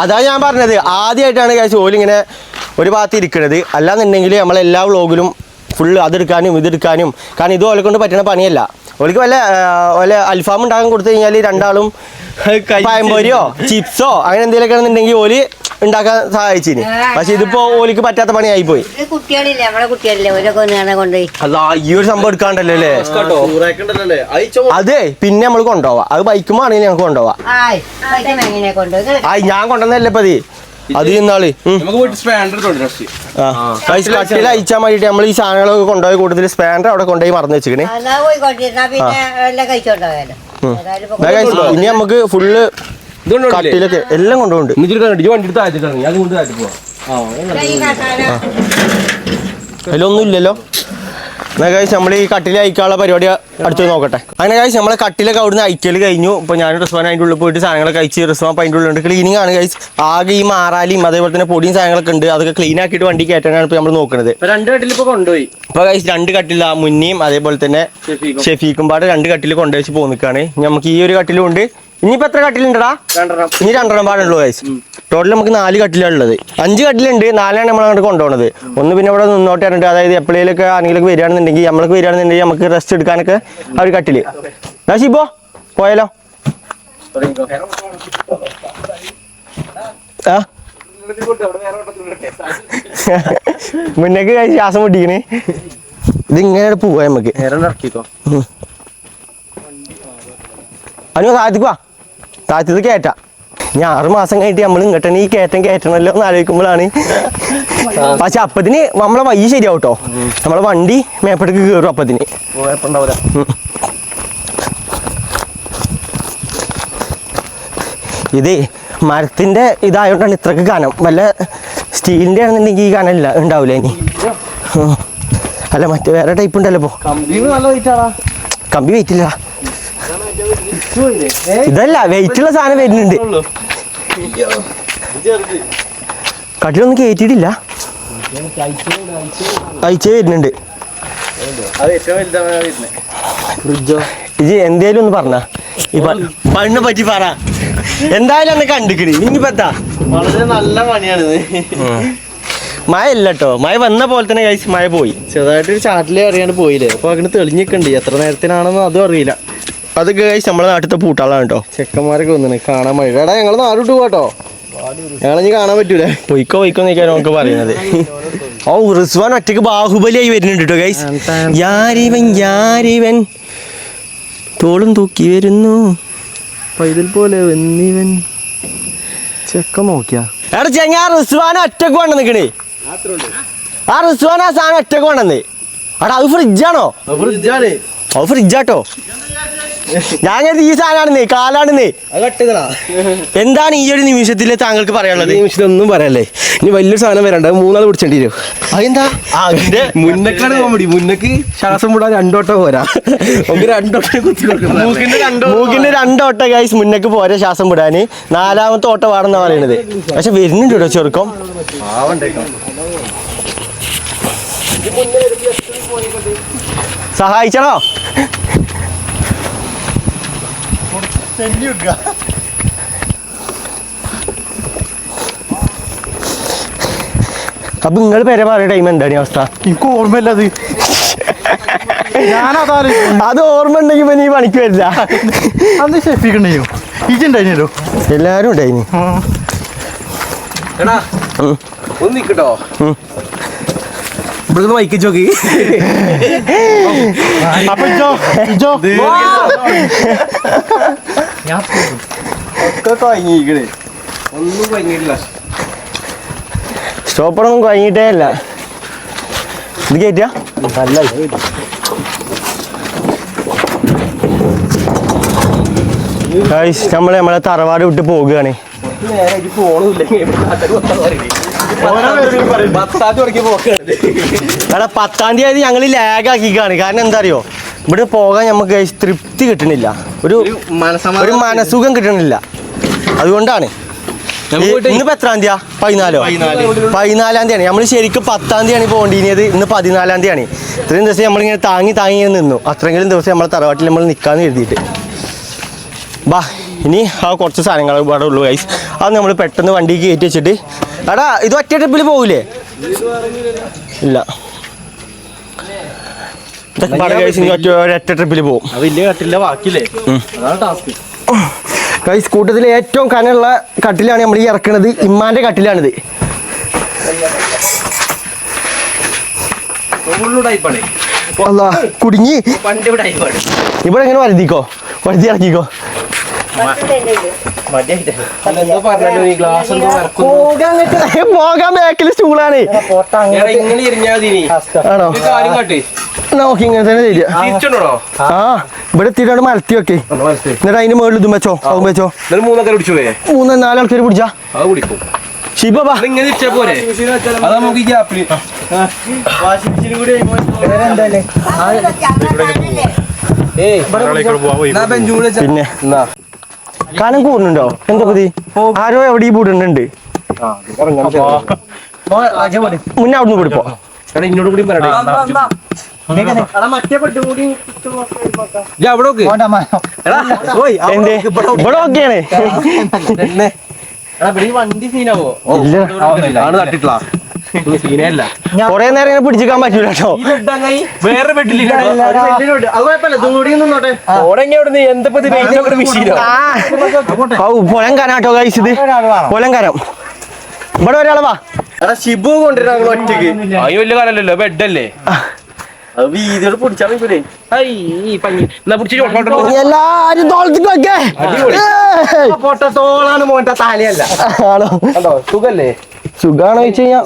അതാ ഞാൻ പറഞ്ഞത്, ആദ്യമായിട്ടാണ് ഗൈസ് ഓല് ഇങ്ങനെ ഒരു ഭാഗത്ത് ഇരിക്കണത്. അല്ലാന്നുണ്ടെങ്കിൽ നമ്മളെല്ലാ വ്ളോഗിലും ഫുള്ള് അതെടുക്കാനും ഇതെടുക്കാനും. കാരണം ഇത് ഓലെ കൊണ്ട് പറ്റുന്ന പണിയല്ല. ഓലിക്ക് വല്ല അൽഫാം ഉണ്ടാക്കാൻ കൊടുത്തു കഴിഞ്ഞാൽ രണ്ടാളും പഴംപൊരിയോ ചിപ്സോ അങ്ങനെ എന്തെങ്കിലുമൊക്കെ ആണെന്നുണ്ടെങ്കിൽ ഓല് ഉണ്ടാക്കാൻ സഹായിച്ചിന്. പക്ഷെ ഇതിപ്പോ ഓലിക്ക് പറ്റാത്ത പണിയായി പോയി. കുട്ടികളില്ലേ, നമ്മളെ കുട്ടികളില്ലേ, ഓരൊക്കെ കൊണ്ടുപോയി. അല്ല ഈ ഒരു സംഭവം എടുക്കാണ്ടല്ലോ അല്ലേ? അതെ, പിന്നെ നമ്മൾ കൊണ്ടുപോവാം. അത് ബൈക്കുമ്പോ ആണെങ്കിൽ ഞങ്ങൾക്ക് കൊണ്ടുപോവാം. ഞാൻ കൊണ്ടുവന്നല്ലേ ഇപ്പതി. അത് ഇന്നാള് നമുക്ക് പോയിട്ട് സ്പാൻഡർ തൊട്ട് കട്ടിൽ അയച്ചാൽ വേണ്ടിട്ട് നമ്മൾ ഈ സാധനങ്ങളൊക്കെ കൊണ്ടുപോയി കൂടുതൽ സ്പാൻഡർ അവിടെ കൊണ്ടുപോയി മറന്നു വെച്ചിക്കണേ. എന്നാ പോയിക്കൊണ്ടിരുന്നാ പിന്നെ എല്ലാം കഴിച്ചോണ്ടാവാലോ. ഇനി നമുക്ക് ഫുള്ള് ഇതുകൊണ്ടോ കട്ടിലൊക്കെ എല്ലാം കൊണ്ടുപോകുന്നുണ്ട്. എന്നിട്ട് വണ്ടി എടുത്ത് താഴ്ത്തിട്ടാണ് ഞാൻ കൊണ്ട് താഴ്ത്തി പോവാം. അതിലൊന്നും ഇല്ലല്ലോ. എന്നാൽ കഴിച്ച് നമ്മൾ ഈ കട്ടിൽ അയക്കാനുള്ള പരിപാടി അടുത്ത് നോക്കട്ടെ. അങ്ങനെ കഴിച്ച് നമ്മളെ കട്ടിലൊക്കെ അവിടുന്ന് അയക്കൽ കഴിഞ്ഞു. ഇപ്പോൾ ഞാൻ റിസ്വാൻ അതിൻ്റെ ഉള്ളിൽ പോയിട്ട് സാധനങ്ങളൊക്കെ അയച്ച് റിസ്വാൻ അപ്പോൾ അതിൻ്റെ ഉള്ളിലുണ്ട്. ക്ലീനിങ് ആണ് കഴിച്ച്. ആകെ ഈ മാറാലിയും അതേപോലെ തന്നെ പൊടിയും സാധനങ്ങളൊക്കെ ഉണ്ട്. അതൊക്കെ ക്ലീൻ ആക്കിയിട്ട് വണ്ടി കയറ്റാനാണ് ഇപ്പോൾ നമ്മൾ നോക്കുന്നത്. 2 കട്ടിൽ ഇപ്പോൾ കൊണ്ടുപോയി. ഇപ്പോൾ കഴിച്ച് 2 കട്ടിൽ മുന്നിയും അതേപോലെ തന്നെ ഷെഫീക്കും പാട് 2 കട്ടിൽ കൊണ്ടുവച്ച് പോയി നിൽക്കുകയാണ്. നമുക്ക് ഈ ഒരു കട്ടിലും ഉണ്ട്. ഇനിയിപ്പോൾ എത്ര കട്ടിലുണ്ടടാ? ഇനി 2 പാടുള്ളൂ കഴിച്ച്. ടോട്ടൽ നമുക്ക് 4 കട്ടിലാണ് ഉള്ളത്. 5 കട്ടിലുണ്ട്, 4 നമ്മൾ അങ്ങോട്ട് കൊണ്ടുപോകുന്നത്. ഒന്ന് പിന്നെ ഇവിടെ നിന്നോട്ടാറുണ്ട്. അതായത് എപ്പോഴേലൊക്കെ ആണെങ്കിലൊക്കെ വരികയാണെന്നുണ്ടെങ്കിൽ നമ്മൾക്ക് വരികയാണെന്നുണ്ടെങ്കിൽ നമുക്ക് റെസ്റ്റ് എടുക്കാനൊക്കെ ആ ഒരു കട്ടില്. ഷിബോ പോയാലോ? ആ മുന്നേക്ക് ശ്വാസം മുട്ടിക്കണേ. ഇതിങ്ങനെ പോവാ നമുക്ക്. അനു താഴത്തേക്ക് താഴത്തത് കയറ്റാ. ഞാൻ 6 മാസം കഴിഞ്ഞിട്ട് നമ്മൾ ഇങ്ങോട്ടാണ് ഈ കയറ്റണമല്ലോ എന്ന് ആലോചിക്കുമ്പോഴാണ്. പക്ഷെ അപ്പത്തിന് നമ്മളെ വഴി ശരിയാവും കേട്ടോ. നമ്മളെ വണ്ടി മേപ്പടക്ക് കയറും അപ്പത്തിന്. ഇത് മരത്തിന്റെ ഇതായോണ്ടാണ് ഇത്രക്ക് കനം. വല്ല സ്റ്റീലിന്റെ ആണെന്നുണ്ടെങ്കിൽ ഈ കനമില്ല ഉണ്ടാവില്ല ഇനി. അല്ല മറ്റേ വേറെ ടൈപ്പ് ഉണ്ടല്ലോ ഇപ്പോ. കമ്പി വെയിറ്റ് ഇല്ല. ഇതല്ല വെയിറ്റുള്ള സാധനം വരുന്നുണ്ട്. കട്ടിലൊന്നും കയറ്റിയിട്ടില്ല, അയച്ചേ വരുന്നുണ്ട്. ഇത് എന്തേലും ഒന്ന് പറഞ്ഞ പണിനെ പറ്റി പറ. എന്തായാലും എന്നെ കണ്ടിക്കണ്. ഇനിയിപ്പത്താ വളരെ നല്ല പണിയാണിത്. മഴ ഇല്ല കേട്ടോ. മഴ വന്ന പോലെ തന്നെ കഴിച്ച് മഴ പോയി. ചെറുതായിട്ടൊരു ചാറ്റിലേ അറിയാണ്ട് പോയില്ലേ. അപ്പൊ അങ്ങനെ തെളിഞ്ഞിട്ടുണ്ട്. എത്ര നേരത്തിനാണെന്ന് അതും അറിയില്ല. അത് കഴിച്ച് നമ്മളെ നാട്ടിലത്തെ പൂട്ടാളാണ് കേട്ടോ. ചെക്കന്മാരൊക്കെ വന്നിട്ട് കാണാൻ മഴ. എടാ ഞങ്ങൾ നാടിട്ട് പോവാട്ടോ. ഞങ്ങളിനി കാണാൻ പറ്റൂലേ. പൊയ്ക്കോ നോക്കിയാൽ നമുക്ക് പറയുന്നത്. ഓ റിസ്വാൻ ഒറ്റക്ക് ബാഹുബലിയായി വരുന്നുണ്ട് കേട്ടോ ഗൈസ്. യാരിവൻ തോളും തൂക്കി വരുന്നു പൈതൽ പോലെ വന്നിവൻ. ചെക്ക നോക്കിയാ എടാ ചെങ്ങ റിസ്വാൻ ഒറ്റക്ക് വേണ്ട നിക്കണേ. ആ റിസ്വാൻ ആ സാധനം ഒറ്റക്ക് വേണ്ടെന്ന്. എടാ അത് ഫ്രിഡ്ജാണോ? അത് ഫ്രിഡ്ജാട്ടോ. ഞാൻ ഈ സാധനമാണെന്നേ, കാലാണെന്നേ. എന്താണ് ഈ ഒരു നിമിഷത്തിൽ താങ്കൾക്ക് പറയാനുള്ളത്? ഈ നിമിഷത്തിൽ ഒന്നും പറയല്ലേ. ഇനി വലിയൊരു സാധനം വരണ്ട. 3 നാൾ പിടിച്ചേണ്ടി വരും. അതെന്താ? അതിന്റെ മുന്നക്കാണ് കോമഡി. മുന്നക്ക് ശ്വാസം വിടാൻ 2 ഓട്ടം പോരാ. നമുക്ക് 2 ഓട്ടം കുത്തി കൊടുക്കണം. മൂക്കിന്റെ 2 ഓട്ടം ഗൈസ് മുന്നക്ക് പോരെ ശ്വാസം വിടാന്. 4ാമത്തെ ഓട്ടം പാടെന്നാ പറയണത്. പക്ഷെ വരുന്നുണ്ട് കേട്ടോ ചെറുക്കം. സഹായിച്ചണോ? അപ്പൊ നിങ്ങൾ പേരെ പറയുന്ന ടൈം എന്താണ് അവസ്ഥ? എനിക്ക് ഓർമ്മയില്ല. അത് ഓർമ്മ ഉണ്ടെങ്കിൽ ഇപ്പൊ നീ പണിക്ക് വരില്ല. അന്ന് ഷെഫിക്കുണ്ടായോ? ഇജുണ്ടായിനല്ലോ. എല്ലാരും ഉണ്ടായിനി. എടാ ഒന്ന് നിക്കട്ടോ. ഇവിടുന്ന് മൈക്ക് ചോക്കി. അപ്പൊ ഒന്നും കഴിഞ്ഞിട്ടില്ല. സ്റ്റോപ്പറൊന്നും കഴിഞ്ഞിട്ടേ അല്ല. ഇത് കയറ്റാ നല്ല നമ്മളെ തറവാട് വിട്ട് പോകുകയാണ്. എടാ 10-ാം തീയതി ഞങ്ങൾ ലാഗ് ആക്കിക്കാണ്. കാരണം എന്താ അറിയോ, ഇവിടെ പോകാൻ നമുക്ക് തൃപ്തി കിട്ടണില്ല. ഒരു മനസുഖം കിട്ടണില്ല. അതുകൊണ്ടാണ്. ഇന്നിപ്പോ എത്രാം തീയതിയാ? 14-ാം തീയതിയാണ്. നമ്മൾ ശരിക്കും 10-ാം തീയതിയാണ് പോകേണ്ടിയത്. ഇന്ന് 14-ാം തീയതിയാണ്. ഇത്രയും ദിവസം നമ്മളിങ്ങനെ താങ്ങി നിന്നു. അത്രയെങ്കിലും ദിവസം നമ്മളെ തറവാട്ടിൽ നമ്മൾ നിൽക്കാന്ന് എഴുതിയിട്ട്. ബാ ഇനി ആ കുറച്ച് സാധനങ്ങൾ ഇവിടെ ഉള്ളൂ ഗൈസ്. അത് നമ്മൾ പെട്ടെന്ന് വണ്ടിക്ക് കയറ്റി വെച്ചിട്ട്. എടാ ഇത് ഒറ്റ ട്രിപ്പിൽ പോകൂലേ? ഇല്ല, ഒറ്റ ട്രിപ്പിൽ പോകും. വലിയ കട്ടില്ല ബാക്കിയില്ലേ. ഗൈസ് കൂട്ടത്തിൽ ഏറ്റവും കനമുള്ള കട്ടിലാണ് നമ്മൾ ഈ ഇറക്കണത്. ഇമ്മാന്റെ കട്ടിലാണിത്. കുടുങ്ങി ഇവിടെ എങ്ങനെ വരുതി ഇറക്കിക്കോ. പോകാൻ ബാക്കിൽ സ്റ്റൂളാണ്. ഇങ്ങനെ ഇരിഞ്ഞാൽ ആണോ? കാര്യം കാട്ടി നോക്കി ഇങ്ങനെ തന്നെ ശരിയാ. തിരിച്ചുണ്ടോ? ആ ഇവിടെ എത്തിയിട്ടാണ് മലത്തി വെക്കേ. എന്നിട്ട് അതിന്റെ മുകളിൽ ഇതും വെച്ചോ, അതും വെച്ചോ. മൂന്നൊക്കെ പിടിച്ചു പോയേ. 3-4 ആൾക്കാർ പിടിച്ചാ അത് പിടിക്കും. ഷിബ ബാ. ഇങ്ങനെ തിരിച്ചാ പോരെ. അത് നമുക്ക് ഈ ഗ്യാപ്പിൽ പിന്നെ കാലം കൂടുന്നുണ്ടോ? എന്താ പതി ആരോ എവിടെ ഈ പൂടുന്നുണ്ട്. മുന്നേ അവിടുന്ന് പിടിപ്പോ. ഇന്നോട് കൂടി പറയട്ടെ. അവിടെ നോക്ക്. എന്തേ ഇവിടെ ഓക്കെയാണ്. വണ്ടി സീനാവോ? ആണ് തട്ടിട്ടില്ല. സീനല്ല. കൊറേ നേരം ഇങ്ങനെ പിടിച്ചിക്കാൻ പറ്റൂല കേട്ടോ. വേറെ ബെഡില്ല. പൊലം കനം കേട്ടോ ഗൈസ്. ഇത് പൊലം കനം. ഇവിടെ ഒരാളെ വാ. ഷിബു കൊണ്ടുവരാ ഒറ്റക്ക്. അതിന് വലിയ കാലല്ലോ, ബെഡല്ലേ. വീതിയോട് പിടിച്ചാൽ എല്ലാരും പൊട്ടത്തോളാണ് മോന്റെ തലയല്ല. ആണോ? സുഖല്ലേ? സുഖാണോ ചോദിച്ചു കഴിഞ്ഞാ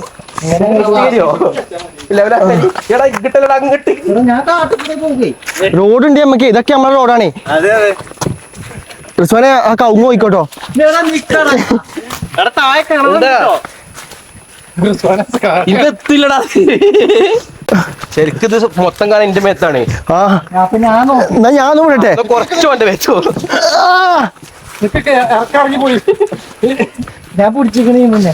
റോഡുണ്ട് നമുക്ക്. ഇതൊക്കെ നമ്മളെ റോഡാണേ. റിസ്വാനെ ആ കവുങ്ങ് പോയിക്കോട്ടോ. ഇതെത്തില്ലടാ. ശരിക്കും ഇത് മൊത്തം കാണാൻ എന്റെ മേത്താണ്. ആ എന്നാ ഞാനും വിടട്ടെ. കുറച്ച് വേണ്ട വെച്ചോ. ഞാൻ പിടിച്ചിക്കണേ മുന്നേ.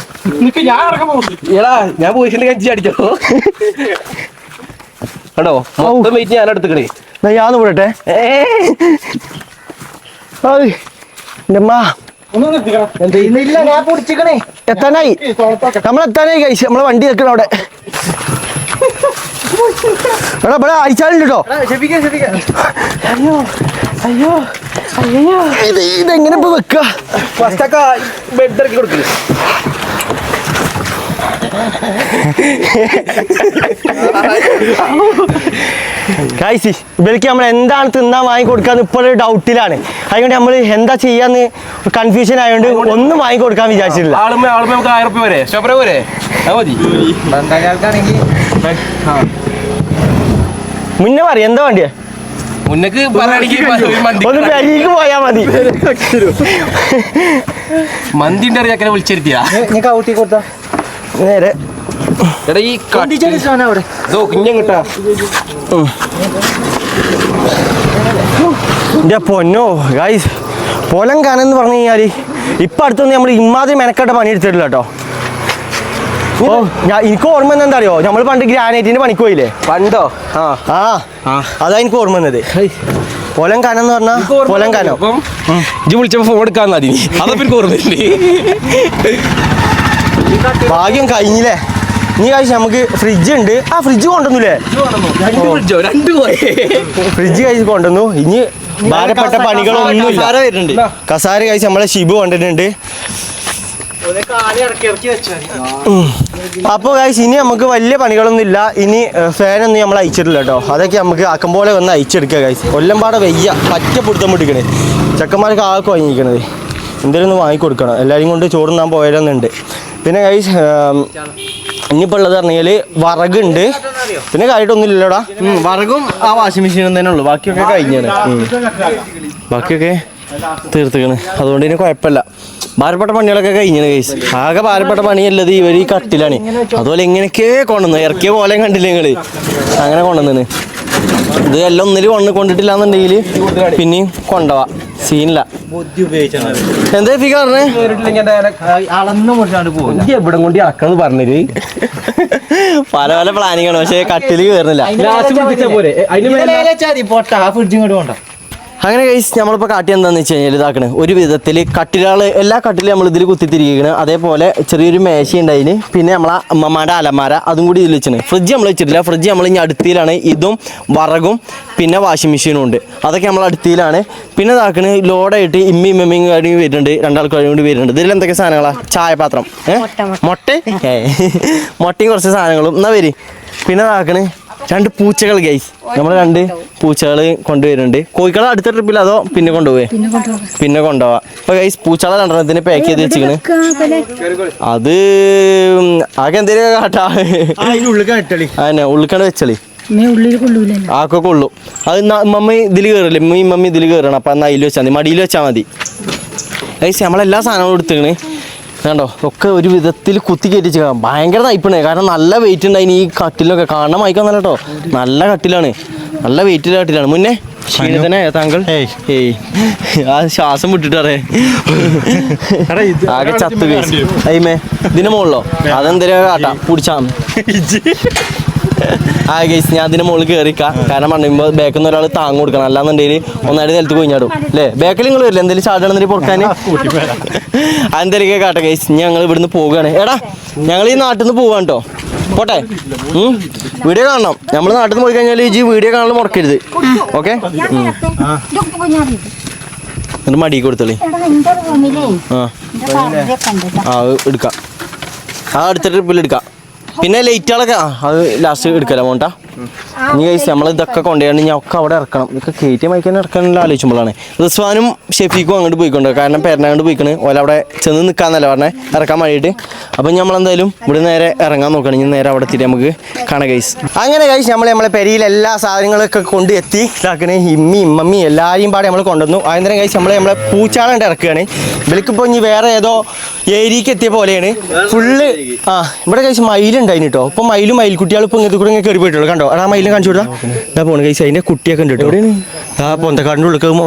എടാ ഞാൻ പോയിട്ടുണ്ട് കഞ്ചി അടിച്ചോ. കണ്ടോ മൊത്തം വെയിറ്റ് ഞാൻ എടുത്തുക്കണേ. എന്നാ ഞാനും വിടട്ടെ. ഇല്ല ഞാൻ പിടിച്ചിക്കണേ. എത്താനായി, നമ്മളെത്താനായി കഴിച്ചു. നമ്മളെ വണ്ടി വെക്കണം അവിടെ. എടാ ഇവിടെ അയച്ചാലുണ്ട് കേട്ടോ. അയ്യോ അയ്യോ ഇതെങ്ങനെ ഇപ്പൊ വെക്ക? ഫസ്റ്റൊക്കെ ബെഡ് ഇറക്കി കൊടുക്കില്ല. ഗൈസ് ഇവർക്ക് നമ്മൾ എന്താണ് തിന്നാൻ വാങ്ങി കൊടുക്കാന്ന് ഇപ്പോൾ ഒരു ഡൗട്ടിലാണ്. അതുകൊണ്ട് നമ്മൾ എന്താ ചെയ്യാന്ന് കൺഫ്യൂഷൻ ആയതുകൊണ്ട് ഒന്നും വാങ്ങി കൊടുക്കാൻ വിചാരിച്ചിട്ടില്ല. ആളുമ്പോ നമുക്ക് 1000 രൂപ വരെ സ്റ്റോപ്പറ പോരെ. അത് മതി. മുന്നേ പറയും എന്താ വേണ്ടിയ. മുന്നക്ക് ഒന്ന് പെരീക്ക് പോയാ മതി. മന്തിന്റെ അറിയാക്കനെ വിളിച്ചിരുത്തിയാ കൗട്ടി കൊടുത്താ നേരെ. എടാ ഈ കിട്ടാ എന്റെ പൊന്നോ ഗൈസ്, പൊലം കനെന്ന് പറഞ്ഞു കഴിഞ്ഞാല് ഇപ്പൊ അടുത്തൊന്നും നമ്മൾ ഇമാതിരി മെനക്കെട്ട പണി എടുത്തിട്ടില്ല കേട്ടോ. ഓ എനിക്ക് ഓർമ്മ എന്താ അറിയോ, നമ്മൾ പണ്ട് ഗ്രാനൈറ്റിന്റെ പണിക്ക് പോയില്ലേ പണ്ടോ? അതാ എനിക്ക് ഓർമ്മ വന്നത്. പൊലം കനം എന്ന് പറഞ്ഞാ പൊലം കനം. ഇജ്ജ് വിളിച്ചപ്പോ ഫോൺ എടുക്കാന്നാ നീ. അതൊക്കെ എനിക്ക് ഓർമ്മയില്ലേ. ഭാഗ്യം കഴിഞ്ഞില്ലേ. നീ കഴിച്ച നമുക്ക് ഫ്രിഡ്ജ് ഉണ്ട്. ആ ഫ്രിഡ്ജ് കൊണ്ടുവന്നില്ലേ? ഫ്രിഡ്ജ് കഴിച്ച് കൊണ്ടുവന്നു. ഇനി ഭാരപ്പെട്ട പണികളൊന്നുമില്ല. കസാര കഴിച്ച് നമ്മളെ ഷിബു കൊണ്ടിട്ടുണ്ട്. അപ്പോൾ കഴിച്ച് ഇനി നമുക്ക് വലിയ പണികളൊന്നും ഇല്ല. ഇനി ഫാനൊന്നും നമ്മൾ അയച്ചിട്ടില്ല കേട്ടോ. അതൊക്കെ നമുക്ക് ആക്കം പോലെ വന്ന് അയച്ചെടുക്കുക കഴിച്ച്. കൊല്ലംപാടെ വയ്യ പറ്റ പിടുത്തം പിടിക്കണേ. ചെക്കന്മാർക്ക് ആൾക്ക് വാങ്ങിക്കണത് എന്തെങ്കിലും ഒന്ന് വാങ്ങിക്കൊടുക്കണം. എല്ലാവരും കൊണ്ട് ചോറുന്നാൻ പോയാലെന്നുണ്ട്. പിന്നെ കഴിച്ച് ഇനിയിപ്പോൾ ഉള്ളത് പറഞ്ഞാൽ വിറകുണ്ട്. പിന്നെ കാര്യമായിട്ടൊന്നുമില്ലല്ലോടാ. വറകും ആ വാഷിംഗ് മെഷീനും തന്നെ ഉള്ളു. ബാക്കിയൊക്കെ കഴിഞ്ഞാണ്. ബാക്കിയൊക്കെ തീർത്തുകയാണ്. അതുകൊണ്ട് ഇനി കുഴപ്പമില്ല. ഭാരപ്പെട്ട പണികളൊക്കെ കഴിഞ്ഞാണ് കേസ്. ആകെ ഭാരപ്പെട്ട പണിയല്ലത് ഇവർ ഈ കട്ടിലാണ്. അതുപോലെ എങ്ങനെയൊക്കെ കൊണ്ടുവന്നു ഇറക്കിയ പോലെ കണ്ടില്ല നിങ്ങൾ. അങ്ങനെ കൊണ്ടുവന്നു. ഇത് എല്ലാം ഒന്നിൽ കൊണ്ടിട്ടില്ല എന്നുണ്ടെങ്കിൽ പിന്നെയും കൊണ്ടുപോവാ. സീനില്ല. എന്താ ഫിക്ക പറഞ്ഞേ? എവിടെ കൊണ്ട് ഇറക്കണമെന്ന് പറഞ്ഞത് പല പല പ്ലാനിങ് ആണ്. പക്ഷെ കട്ടില് കയറുന്നില്ല. അങ്ങനെ കഴിച്ച് നമ്മളിപ്പോൾ കാട്ടി എന്താണെന്ന് വെച്ച് കഴിഞ്ഞാൽ ഇതാക്കണേ ഒരു വിധത്തിൽ കട്ടിലുകൾ എല്ലാ കട്ടിലും നമ്മൾ ഇതിൽ കുത്തിത്തിരിക്കുകയാണ്. അതേപോലെ ചെറിയൊരു മേശ ഉണ്ടായിന്. പിന്നെ നമ്മളെ അമ്മമാരുടെ അലമാര അതും കൂടി ഇതിൽ വെച്ചാണ്. ഫ്രിഡ്ജ് നമ്മൾ വെച്ചിട്ടില്ല. ഫ്രിഡ്ജ് നമ്മൾ ഇനി അടുത്തിലാണ്. ഇതും വറകും പിന്നെ വാഷിംഗ് മെഷീനും ഉണ്ട്. അതൊക്കെ നമ്മൾ അടുത്തിലാണ്. പിന്നെ ഇതാക്കണ് ലോഡായിട്ട് ഇമ്മയും കാര്യം വരുന്നുണ്ട്. രണ്ടാൾക്കാരും കൂടി വരുന്നുണ്ട്. ഇതിൽ എന്തൊക്കെ സാധനങ്ങളാണ്? ചായപാത്രം, മുട്ടയും കുറച്ച് സാധനങ്ങളും. എന്നാ വരി. പിന്നെ ഇതാക്കണ് 2 പൂച്ചകൾ ഗൈസ്, നമ്മൾ 2 പൂച്ചകൾ കൊണ്ടുവരുന്നുണ്ട്. കോഴിക്കളെ അടുത്ത ട്രിപ്പിൽ അതോ പിന്നെ കൊണ്ടുപോയി? പിന്നെ കൊണ്ടുപോവാ. അപ്പൊ ഗൈസ് പൂച്ചകളെ 2 പാക്ക് ചെയ്ത് വെച്ചിക്കണ്. അത് ആകെ എന്തേലും കാട്ടാ, അതന്നെ ഉള്ളിക്കാണ് വെച്ചളി, ആക്കെ കൊള്ളു. അത് മമ്മി ഇതിൽ കയറില്ലേ, മമ്മി ഇതിൽ കയറണം. അപ്പൊ അന്ന് അതിൽ വെച്ചാൽ മതി, മടിയിൽ വെച്ചാൽ മതി ഗൈസ്. നമ്മളെല്ലാ സാധനങ്ങളും എടുത്തിക്കണ് കണ്ടോ, ഒക്കെ ഒരു വിധത്തിൽ കുത്തി കയറ്റിച്ച് ഭയങ്കര നയിപ്പണേ. കാരണം നല്ല വെയിറ്റ് ഉണ്ടായിന് ഈ കട്ടിലൊക്കെ, കാണാൻ വായിക്കാന്നല്ല കേട്ടോ, നല്ല കട്ടിലാണ്, നല്ല വെയിറ്റിലെ കട്ടിലാണ്. മുന്നേ ക്ഷീണത്തിനെ താങ്കൾ ഏയ് ആ ശ്വാസം വിട്ടിട്ട് അറിയേ ആകെ ചത്ത് ഗൈസ്. അയ്മേ ഇതിന്റെ മുകളിലോ അതെന്തേലും കാട്ടാ പിടിച്ചാ ആ ഗൈസ്. ഞാൻ അതിന്റെ മുകളിൽ കയറിക്കാം, കാരണം പറയുമ്പോൾ ബാക്കിൽ നിന്ന് ഒരാൾ താങ്ങ് കൊടുക്കണം, അല്ലാന്നുണ്ടെങ്കിൽ ഒന്നായിട്ട് നിലത്ത് കൊഞ്ഞാടും അല്ലേ. ബാക്കിൽ നിങ്ങൾ വരില്ല എന്തെങ്കിലും ചാടണമെന്നിട്ട് പൊറുക്കാൻ അതെന്തൊക്കെ കാട്ടെ ഗൈസ്. ഞങ്ങൾ ഇവിടുന്ന് പോവുകയാണ്. എടാ ഞങ്ങൾ ഈ നാട്ടിൽ നിന്ന് പോവാണ് കേട്ടോ, പോട്ടെ. വീഡിയോ കാണണം, നമ്മൾ നാട്ടിൽ നിന്ന് പോയി കഴിഞ്ഞാൽ ഈ വീഡിയോ കാണാൻ മുടക്കരുത്, ഓക്കെ. എന്നിട്ട് മടി കൊടുത്തോളി. ആ എടുക്കാം, ആ അടുത്ത ട്രിപ്പിൽ എടുക്കാം. പിന്നെ ലൈറ്റുകളൊക്കെ അത് ലാസ്റ്റ് എടുക്കല മോണ്ടാ. ഇനി കഴിച്ച് നമ്മൾ ഇതൊക്കെ കൊണ്ടുപോയി ഞാൻ ഒക്കെ അവിടെ ഇറക്കണം. ഇതൊക്കെ കയറ്റി മയക്കാൻ ഇറക്കാനുള്ള ആലോചിക്കുമ്പോഴാണ് റിസ്വാനും ഷെഫീക്കും അങ്ങോട്ട് പോയിക്കൊണ്ട്, കാരണം പേരനങ്ങോട്ട് പോയിക്കണ്. ഓല അവിടെ ചെന്ന് നിൽക്കാന്നല്ല പറഞ്ഞേ, ഇറക്കാൻ വേണ്ടിയിട്ട്. അപ്പം നമ്മളെന്തായാലും ഇവിടെ നേരെ ഇറങ്ങാൻ നോക്കണം. ഇനി നേരെ അവിടെ എത്തിയിട്ട് നമുക്ക് കാണാം ഗൈസ്. അങ്ങനെ കഴിച്ച് നമ്മളെ പെരിയിൽ എല്ലാ സാധനങ്ങളൊക്കെ കൊണ്ട് എത്തി ഇതാക്കണേ. ഇമ്മി എല്ലാവരെയും പാടെ നമ്മൾ കൊണ്ടുവന്നു. അനന്തരം കഴിച്ച് നമ്മളെ പൂച്ചാളുണ്ട് ഇറക്കുകയാണ്. ഇവൾക്കിപ്പോൾ ഇനി വേറെ ഏതോ ഏരിയക്ക് എത്തിയ പോലെയാണ് ഫുള്ള്. ആ ഇവിടെ കഴിച്ച് മയിലുണ്ടായിന് കേട്ടോ. ഇപ്പം മയിൽക്കുട്ടികൾ ഇപ്പോൾ ഇങ്ങനത്തെ കൂടെ ഇങ്ങനെ കയറി പോയിട്ടുള്ളൂ. കണ്ടോ ആ മയിലിനെ കാണിച്ചു കൊടുത്താൽ ഇതാ പോണ് കഴിച്ച്. അതിൻ്റെ കുട്ടിയൊക്കെ ഉണ്ട് കേട്ടോ. ആ പൊന്തക്കാടിൻ്റെ ഉള്ളിൽ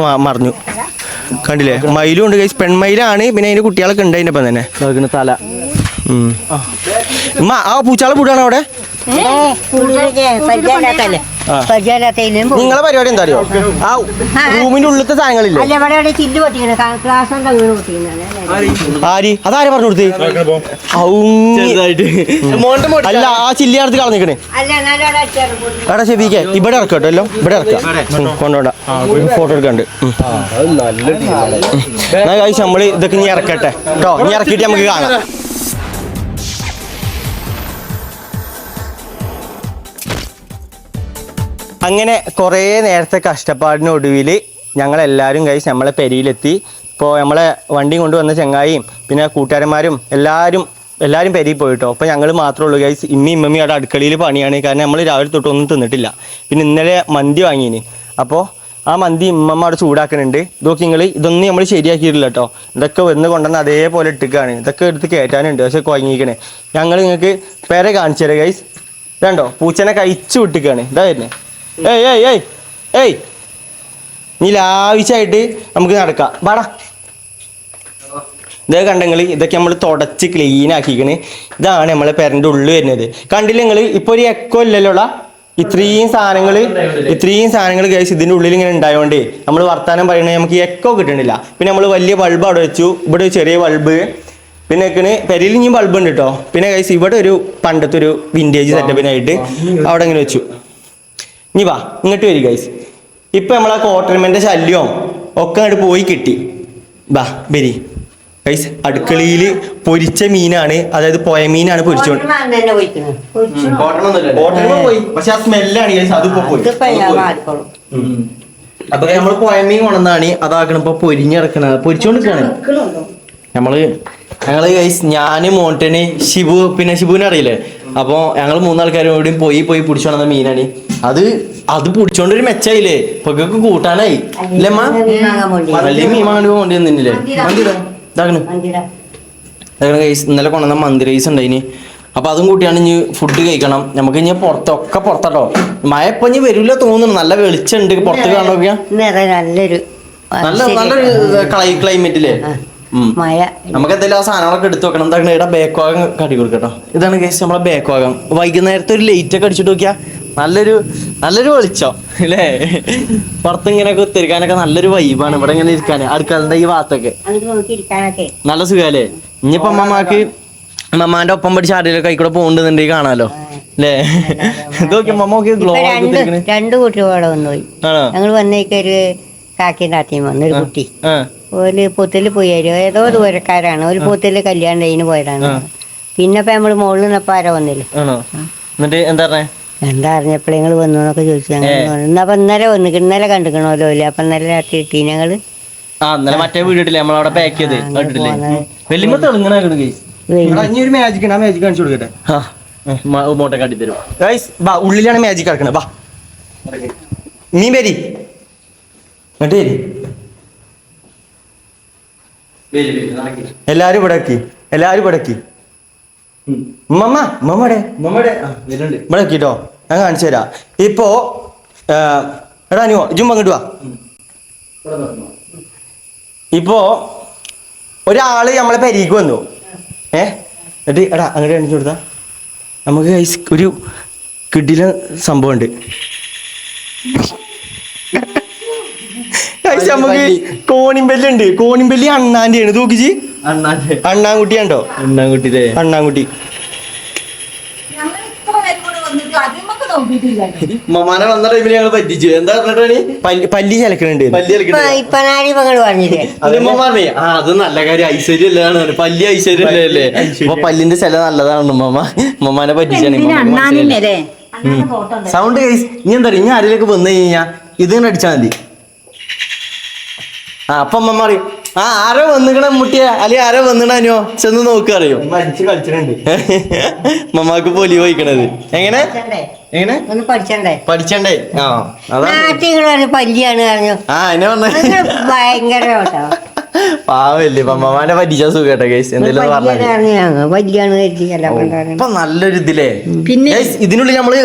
മറിഞ്ഞു കണ്ടില്ലേ. മയിലും ഉണ്ട് കഴിച്ച്, പെൺമയിലാണ്. പിന്നെ അതിൻ്റെ കുട്ടികളൊക്കെ ഉണ്ട് അതിൻ്റെ ഒപ്പം തന്നെ തല. ആ പൂച്ചാളെ പൂടാണ് അവിടെ. നിങ്ങളെ പരിപാടി എന്താ അറിയോ, ആ റൂമിന്റെ ഉള്ളിലത്തെ സാധനങ്ങളില്ലേ. ആര് അതാരെ പറഞ്ഞു കൊടുത്തേ? അല്ല ആ ചില്ലി അടുത്ത് കളഞ്ഞിക്കണേ. എടാ ശരിക്കേ ഇവിടെ ഇറക്കാം കേട്ടോ, എല്ലാം ഇവിടെ ഇറക്കാം. കൊണ്ടോണ്ട ഫോട്ടോ എടുക്കണ്ട്. കഴിച്ച് നമ്മള് ഇതൊക്കെ ഇനി ഇറക്കട്ടെ കേട്ടോ. ഇനി ഇറക്കിയിട്ട് നമുക്ക് കാണാം. അങ്ങനെ കുറേ നേരത്തെ കഷ്ടപ്പാടിനൊടുവിൽ ഞങ്ങളെല്ലാവരും കഴിച്ച് നമ്മളെ പെരിയിലെത്തി. ഇപ്പോൾ നമ്മളെ വണ്ടി കൊണ്ടുവന്ന ചങ്ങായിയും പിന്നെ കൂട്ടുകാരന്മാരും എല്ലാവരും പെരിയിൽ പോയിട്ടോ. അപ്പോൾ ഞങ്ങൾ മാത്രമേ ഉള്ളൂ ഗൈസ്. ഇമ്മി അവിടെ അടുക്കളയിൽ പണിയാണ്, കാരണം നമ്മൾ രാവിലെ തൊട്ടൊന്നും തിന്നിട്ടില്ല. പിന്നെ ഇന്നലെ മന്തി വാങ്ങിയിന്, അപ്പോൾ ആ മന്തി ഇമ്മമ്മ അവിടെ ചൂടാക്കുന്നുണ്ട്. ഇതൊക്കെ ഇതൊന്നും നമ്മൾ ശരിയാക്കിയിട്ടില്ല കേട്ടോ. ഇതൊക്കെ വന്ന് കൊണ്ടുവന്ന് അതേപോലെ ഇട്ടിക്കാണ്. ഇതൊക്കെ എടുത്ത് കയറ്റാനുണ്ട്, പക്ഷെ കുഴങ്ങിക്കണേ. ഞങ്ങൾ നിങ്ങൾക്ക് പേരെ കാണിച്ചു തരാം ഗൈസ്. ഇതാണ്ടോ പൂച്ചനെ കഴിച്ചു വിട്ടിക്കാണ്. ഇതാ വരുന്നേ. ഏയ് നീ ലാവിച്ചായിട്ട് നമുക്ക് നടക്കാം, വാടാ. ഇതൊക്കെ കണ്ടെങ്കിൽ ഇതൊക്കെ നമ്മൾ തുടച്ച് ക്ലീൻ ആക്കിക്കണ്. ഇതാണ് നമ്മളെ പെരൻ്റെ ഉള്ളിൽ വരുന്നത്. കണ്ടില്ല നിങ്ങൾ ഇപ്പോൾ ഒരു എക്കോ ഇല്ലല്ലോടാ. ഇത്രയും സാധനങ്ങൾ ഗൈസ് ഇതിൻ്റെ ഉള്ളിൽ ഇങ്ങനെ ഉണ്ടായതുകൊണ്ടേ നമ്മൾ വർത്താനം പറയണേ നമുക്ക് എക്കോ കിട്ടണില്ല. പിന്നെ നമ്മൾ വലിയ ബൾബ് അവിടെ വെച്ചു, ഇവിടെ ഒരു ചെറിയ ബൾബ്. പിന്നെ പെരയിൽ ഇനിയും ബൾബ് ഉണ്ട് കേട്ടോ. പിന്നെ ഗൈസ് ഇവിടെ ഒരു പണ്ടത്തെ ഒരു വിൻറ്റേജ് സെറ്റപ്പിനായിട്ട് അവിടെ ഇങ്ങനെ വെച്ചു. ഇനി വാ ഇങ്ങോട്ട് വരും ഗൈസ്. ഇപ്പം നമ്മളെ കോട്ടർമെൻ്റെ ശല്യവും ഒക്കെ അങ്ങോട്ട് പോയി കിട്ടി. ബാ ബരി ഗൈസ്. അടുക്കളയിൽ പൊരിച്ച മീനാണ്, അതായത് പോയ മീനാണ് പൊരിച്ചോണ്ട് പോയി. പക്ഷെ ആ സ്മെല്ലാണ് ഗൈസ്, അതിപ്പോ പോയി. അപ്പൊ നമ്മൾ പോയ മീൻ കൊണ്ടുവന്നാണ് അതാക്കണം. ഇപ്പൊ പൊരിച്ചോണ്ടിരിക്കാണ് ഞങ്ങള് ഗൈസ്. ഞാന് മോണ്ടന് ഷിബു, പിന്നെ ഷിബുവിനെ അറിയില്ലേ. അപ്പോൾ ഞങ്ങൾ 3 ആൾക്കാരും കൂടിയും പോയി പിടിച്ചോണ്ടുന്ന മീനാണ് അത് പിടിച്ചോണ്ടൊരു മെച്ചായില്ലേ. ഇപ്പൊക്കെ കൂട്ടാനായി ഇല്ലേ അമ്മ. വലിയ മീൻ വാങ്ങി കൊണ്ടുവന്നില്ലേ. ഗൈസ് ഇന്നലെ കൊണ്ടുവന്ന മന്തി റൈസ് ഉണ്ടായിന്. അപ്പൊ അതും കൂട്ടിയാണ് ഇനി ഫുഡ് കഴിക്കണം. നമുക്ക് ഇനി പുറത്താട്ടോ. മഴ ഇപ്പൊ ഇനി വരില്ല തോന്നുന്നു. നല്ല വെളിച്ചുണ്ട് പുറത്ത് കാണുക. നല്ലൊരു ക്ലൈമറ്റില്ലേ. നമുക്ക് എന്തെങ്കിലും ആ സാധനങ്ങളൊക്കെ എടുത്ത് വെക്കണം. എന്താണ് ഇവിടെ ബാക്ക് ഭാഗം കടി കൊടുക്കട്ടോ. ഇതാണ് ഗൈസ് നമ്മളെ ബാക്ക് ഭാഗം. വൈകുന്നേരത്തെ ഒരു ലൈറ്റ് ഒക്കെ അടിച്ചിട്ട് നോക്കിയാ നല്ലൊരു വെളിച്ചം അല്ലേ. പുറത്ത് ഇങ്ങനെ കുത്തിരിക്കാനൊക്കെ നല്ലൊരു വൈബാണ്. ഇവിടെ ഇങ്ങനെ ഇരിക്കാന് അടുക്കളന്റെ ഈ ഭാഗത്തൊക്കെ നല്ല സുഖല്ലേ. ഇനിയിപ്പോ അമ്മമാന്റെ ഒപ്പം പഠിച്ച ആരെങ്കിലും കൈക്കൂടെ പോകണ്ടെന്നുണ്ടെങ്കിൽ കാണാലോ അല്ലേ. ഇതൊക്കെ ഗ്ലോ 2 കുട്ടികളോടെ വന്നുപോയി. ഞങ്ങൾ വന്നേക്കൊരു കാക്കിന്റെ ആദ്യം വന്നൊരു കുട്ടി ഒരു പൊത്തില് പോയി. ഏതോ ദൂരക്കാരാണ്. ഒരു പൊത്തില് കല്യാണം കഴിഞ്ഞ് പോയതാണ്. പിന്നെ ഇപ്പൊ നമ്മള് മുകളിൽ നിന്നപ്പോ ആരോ വന്നില്ല. എന്നിട്ട് എന്താ പറഞ്ഞേ? എന്താ അറിഞ്ഞപ്പോൾ നിങ്ങൾ വന്നു എന്നൊക്കെ ചോദിച്ചു ഞങ്ങൾ എന്നപ്പോ ഇന്നലെ വന്നിക്കണം, ഇന്നലെ കണ്ടിക്കണമല്ലോ ഇല്ല, അപ്പൊ ഇന്നലെ രാത്രി കിട്ടി ഞങ്ങള്. ഇന്നലെ മറ്റേ വീടിട്ടില്ലേ നമ്മളവിടെ പാക്ക് ചെയ്ത് കേട്ടില്ലേ? വലിയ തെളുങ്ങണ ഇനി ഒരു മാജിക് ഉണ്ട്, ആ മാജിക് കാണിച്ചു കൊടുക്കട്ടെ. മോട്ടെ കാട്ടിത്തരും. ഗൈസ് വാ, ഉള്ളിലാണ് മാജിക് കിടക്കണത്. വാ മീൻ പേരി എന്നിട്ട് വരി. എല്ലാരും ഇവിടെ ആക്കി, എല്ലാരും ഇവിടെ ആക്കി. ഇവിടെ ആക്കിട്ടോ, ഞാൻ കാണിച്ചു തരാം. ഇപ്പോ എടാ നീ ജും അങ്ങോട്ട് വാ. ഇപ്പോ ഒരാള് നമ്മളെ പെരീക്ക് വന്നു. എന്നിട്ട് എടാ അങ്ങോട്ട് കാണിച്ചു കൊടുത്താ നമുക്ക് ഗൈസ് ഒരു കിടില സംഭവം ഉണ്ട്. നമുക്ക് കോണിമ്പല്ലുണ്ട്. കോണിമ്പല്ലി അണ്ണാന്റെ ആണ്. തൂക്കിച്ച് അണ്ണാൻകുട്ടിയാണ്ടോ? അണ്ണാൻകുട്ടി. മമ്മാനെ വന്ന ടൈമിൽ ഞങ്ങൾ പറ്റിച്ചു. എന്താ പറഞ്ഞിട്ടാണ് പല്ലി ചലക്കണുണ്ട്. പറഞ്ഞില്ലേ പറഞ്ഞേ അത് നല്ല കാര്യം, ഐശ്വര്യം അല്ലാണ്. പല്ലി ഐശ്വര്യം അല്ലേ? അപ്പൊ പല്ലിന്റെ ചില നല്ലതാണ്. മമ്മാനെ പറ്റിച്ചാണ്. സൗണ്ട് കേസ് ഇനി എന്താ പറയുക, ഇനി ആരിലേക്ക് വന്നു കഴിഞ്ഞാ ഇതിങ്ങനെ അടിച്ചാൽ മതി. അപ്പൊ അമ്മ പറയും ആരോ വന്നിക്കണ മുട്ടിയ അല്ലെങ്കിൽ ആരോ വന്നിടാനോ ചെന്ന് നോക്കുക അറിയോ? അടിച്ച് കളിച്ചിട്ടുണ്ട്. മമ്മാക്ക് പൊലി പോയിക്കണത് എങ്ങനെ എങ്ങനെ ഒന്ന് പഠിച്ചണ്ടേ? പഠിച്ചണ്ടേ? പല്ലിയാണ് പറഞ്ഞു. എന്നെ പറഞ്ഞ ഭയങ്കര പാവല്ലേ മമ്മാനെ പറ്റിച്ച സുഖേട്ടെ കേസ്. എന്തെങ്കിലും ഇപ്പൊ നല്ലൊരു ഇതില്ലേ. പിന്നെ ഇതിനുള്ളിൽ നമ്മള്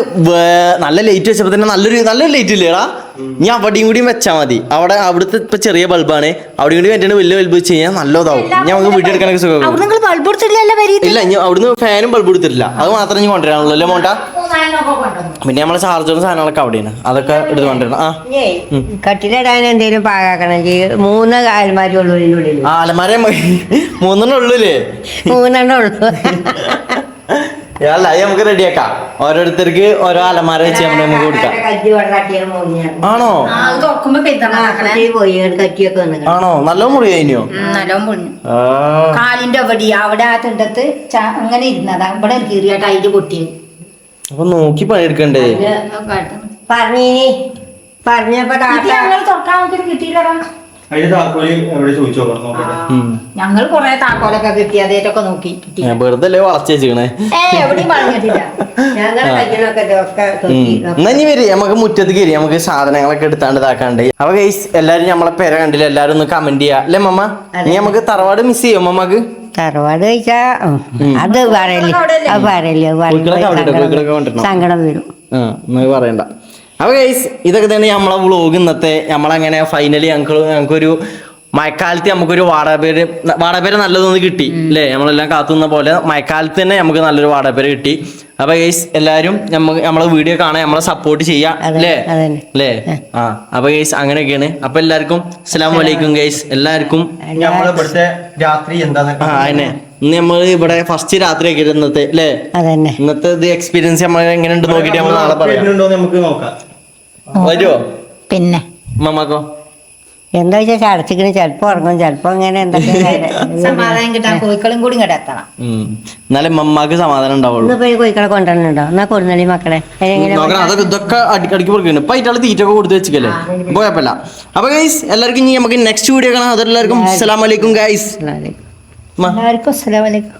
നല്ല ലൈറ്റ് വെച്ചപ്പോ തന്നെ നല്ലൊരു ലൈറ്റ് ഇല്ലേടാ. ഇനി അവിടെയും കൂടിയും വെച്ചാ മതി. അവിടുത്തെ ഇപ്പൊ ചെറിയ ബൾബാണ്, അവിടെ കൂടി വെച്ചിട്ട് വലിയ ബൾബ് വെച്ച് കഴിഞ്ഞാൽ നല്ലതാവും. ഇനി നമുക്ക് വീഡിയോ എടുക്കാനൊക്കെ സുഖം. ഇല്ല ഇനി അവിടുന്ന് ഫാനും ബൾബ് എടുത്തിട്ടില്ല, അത് മാത്രം ഇനി കൊണ്ടുവരാനുള്ളൂ അല്ലേ മോണ്ട? പിന്നെ നമ്മളെ ചാർജറും സാധനങ്ങളൊക്കെ അവിടെയാണ്, അതൊക്കെ എടുത്ത് കൊണ്ടുവരണം. കട്ടിലിടാൻ എന്തെങ്കിലും പാകാക്കണമെങ്കിൽ 3 അലമാരി ഉള്ളൂ. അലമാര 3 ഉള്ളൂല്ലേ? 3 ഉള്ളൂ. അല്ല അത് നമുക്ക് റെഡിയാക്കാം. ഓരോരുത്തർക്ക് ഓരോ അലമാര വെച്ച് നമുക്ക് കൊടുക്കാം. ആണോ? ആണോ? നല്ല മുറി കഴിഞ്ഞോ? നല്ലോണം പൊളിഞ്ഞു. കാലിന്റെ അവിടെ ആ തിണ്ടത്ത് അങ്ങനെ ഇരുന്നതാ. ഇവിടെ കീറിയ ടൈല് പൊട്ടി. അപ്പൊ നോക്കി പണിയെടുക്കണ്ടേ? പറഞ്ഞപ്പോ ഞങ്ങൾ തുറക്കാൻ നോക്കി കിട്ടിയില്ലടാ. ഞങ്ങൾ കൊറേ താക്കോലൊക്കെ കിട്ടി, അതേറ്റൊക്കെ നോക്കി കിട്ടി. വെറുതെ അല്ലേ വളച്ചേക്കണേ? എവിടെയും പറഞ്ഞിട്ടില്ല. എന്നാ ഇനി വരി, നമുക്ക് മുറ്റത്ത് കയറി നമുക്ക് സാധനങ്ങളൊക്കെ എടുത്താണ്ട് ഇതാക്കാണ്ട്. അപ്പൊ ഗൈസ് എല്ലാരും നമ്മളെ പേര കണ്ടില്ല, എല്ലാരും ഒന്ന് കമന്റ് ചെയ്യാ അല്ലേ മമ്മ? ഇനി നമുക്ക് തറവാട് മിസ് ചെയ്യോ മമ്മക്ക്? തറവാട് കഴിച്ചാ അത് സങ്കടം വരും. പറയണ്ട. അപ്പൊ ഗൈസ് ഇതൊക്കെ തന്നെ നമ്മളെ വ്ളോഗ് ഇന്നത്തെ. നമ്മളങ്ങനെ ഫൈനലി ഞങ്ങൾക്കൊരു മഴക്കാലത്ത് നമുക്കൊരു വാടകപ്പേര് നല്ലതൊന്ന് കിട്ടി അല്ലേ? നമ്മളെല്ലാം കാത്തുന്ന പോലെ മഴക്കാലത്ത് തന്നെ നമുക്ക് നല്ലൊരു വാടകപ്പേര് കിട്ടി. അപ്പൊ ഗൈസ് എല്ലാരും നമ്മളെ വീഡിയോ കാണാൻ നമ്മളെ സപ്പോർട്ട് ചെയ്യാം അല്ലേ? അല്ലേ? അപ്പൊ ഗൈസ് അങ്ങനെയൊക്കെയാണ്. അപ്പൊ എല്ലാവർക്കും അസ്സലാമു അലൈക്കും ഗൈസ്. എല്ലാവർക്കും രാത്രി എന്താ ഇന്ന് നമ്മൾ ഇവിടെ ഫസ്റ്റ് രാത്രി ഒക്കെ ഇന്നത്തെ അല്ലേ? ഇന്നത്തെ ഇത് എക്സ്പീരിയൻസ് നമ്മൾ എങ്ങനെ ഉണ്ട് നോക്കിട്ട് നമ്മൾ നാളെ പറയാം. നമുക്ക് നോക്കാം. വരുമോ? പിന്നെ മമ്മക്കോ? എന്താ വെച്ചാൽ ചടച്ചിക്കണ്, ചിലപ്പോ ഉറങ്ങും, ചിലപ്പോ അങ്ങനെ എന്തൊക്കെ സമാധാനം കിട്ടാൻ കോഴിക്കളും കൂടി ഇങ്ങോട്ട് എത്തണം. എന്നാലേ മമ്മക്ക് സമാധാനം ഉണ്ടാവുള്ളൂ. ഇന്നിപ്പോ കോഴിക്കളെ കൊണ്ടുവരണുണ്ടോ? എന്നാ കൊടുന്നളി മക്കളെ. അതൊക്കെ ഇതൊക്കെ അടിക്കടിക്ക് കൊടുക്കുന്നു. ഇപ്പൊ അതിന്റെ തീറ്റൊക്കെ കൊടുത്ത് വെച്ചിക്കല്ലേ, കുഴപ്പമില്ല. അപ്പൊ ഗൈസ് എല്ലാവർക്കും ഇനി നമുക്ക് നെക്സ്റ്റ് വീഡിയോ കാണാം. അതെല്ലാവർക്കും അസ്സലാമു അലൈക്കും ഗൈസ്. എല്ലാവർക്കും അസ്സലാമു അലൈക്കും.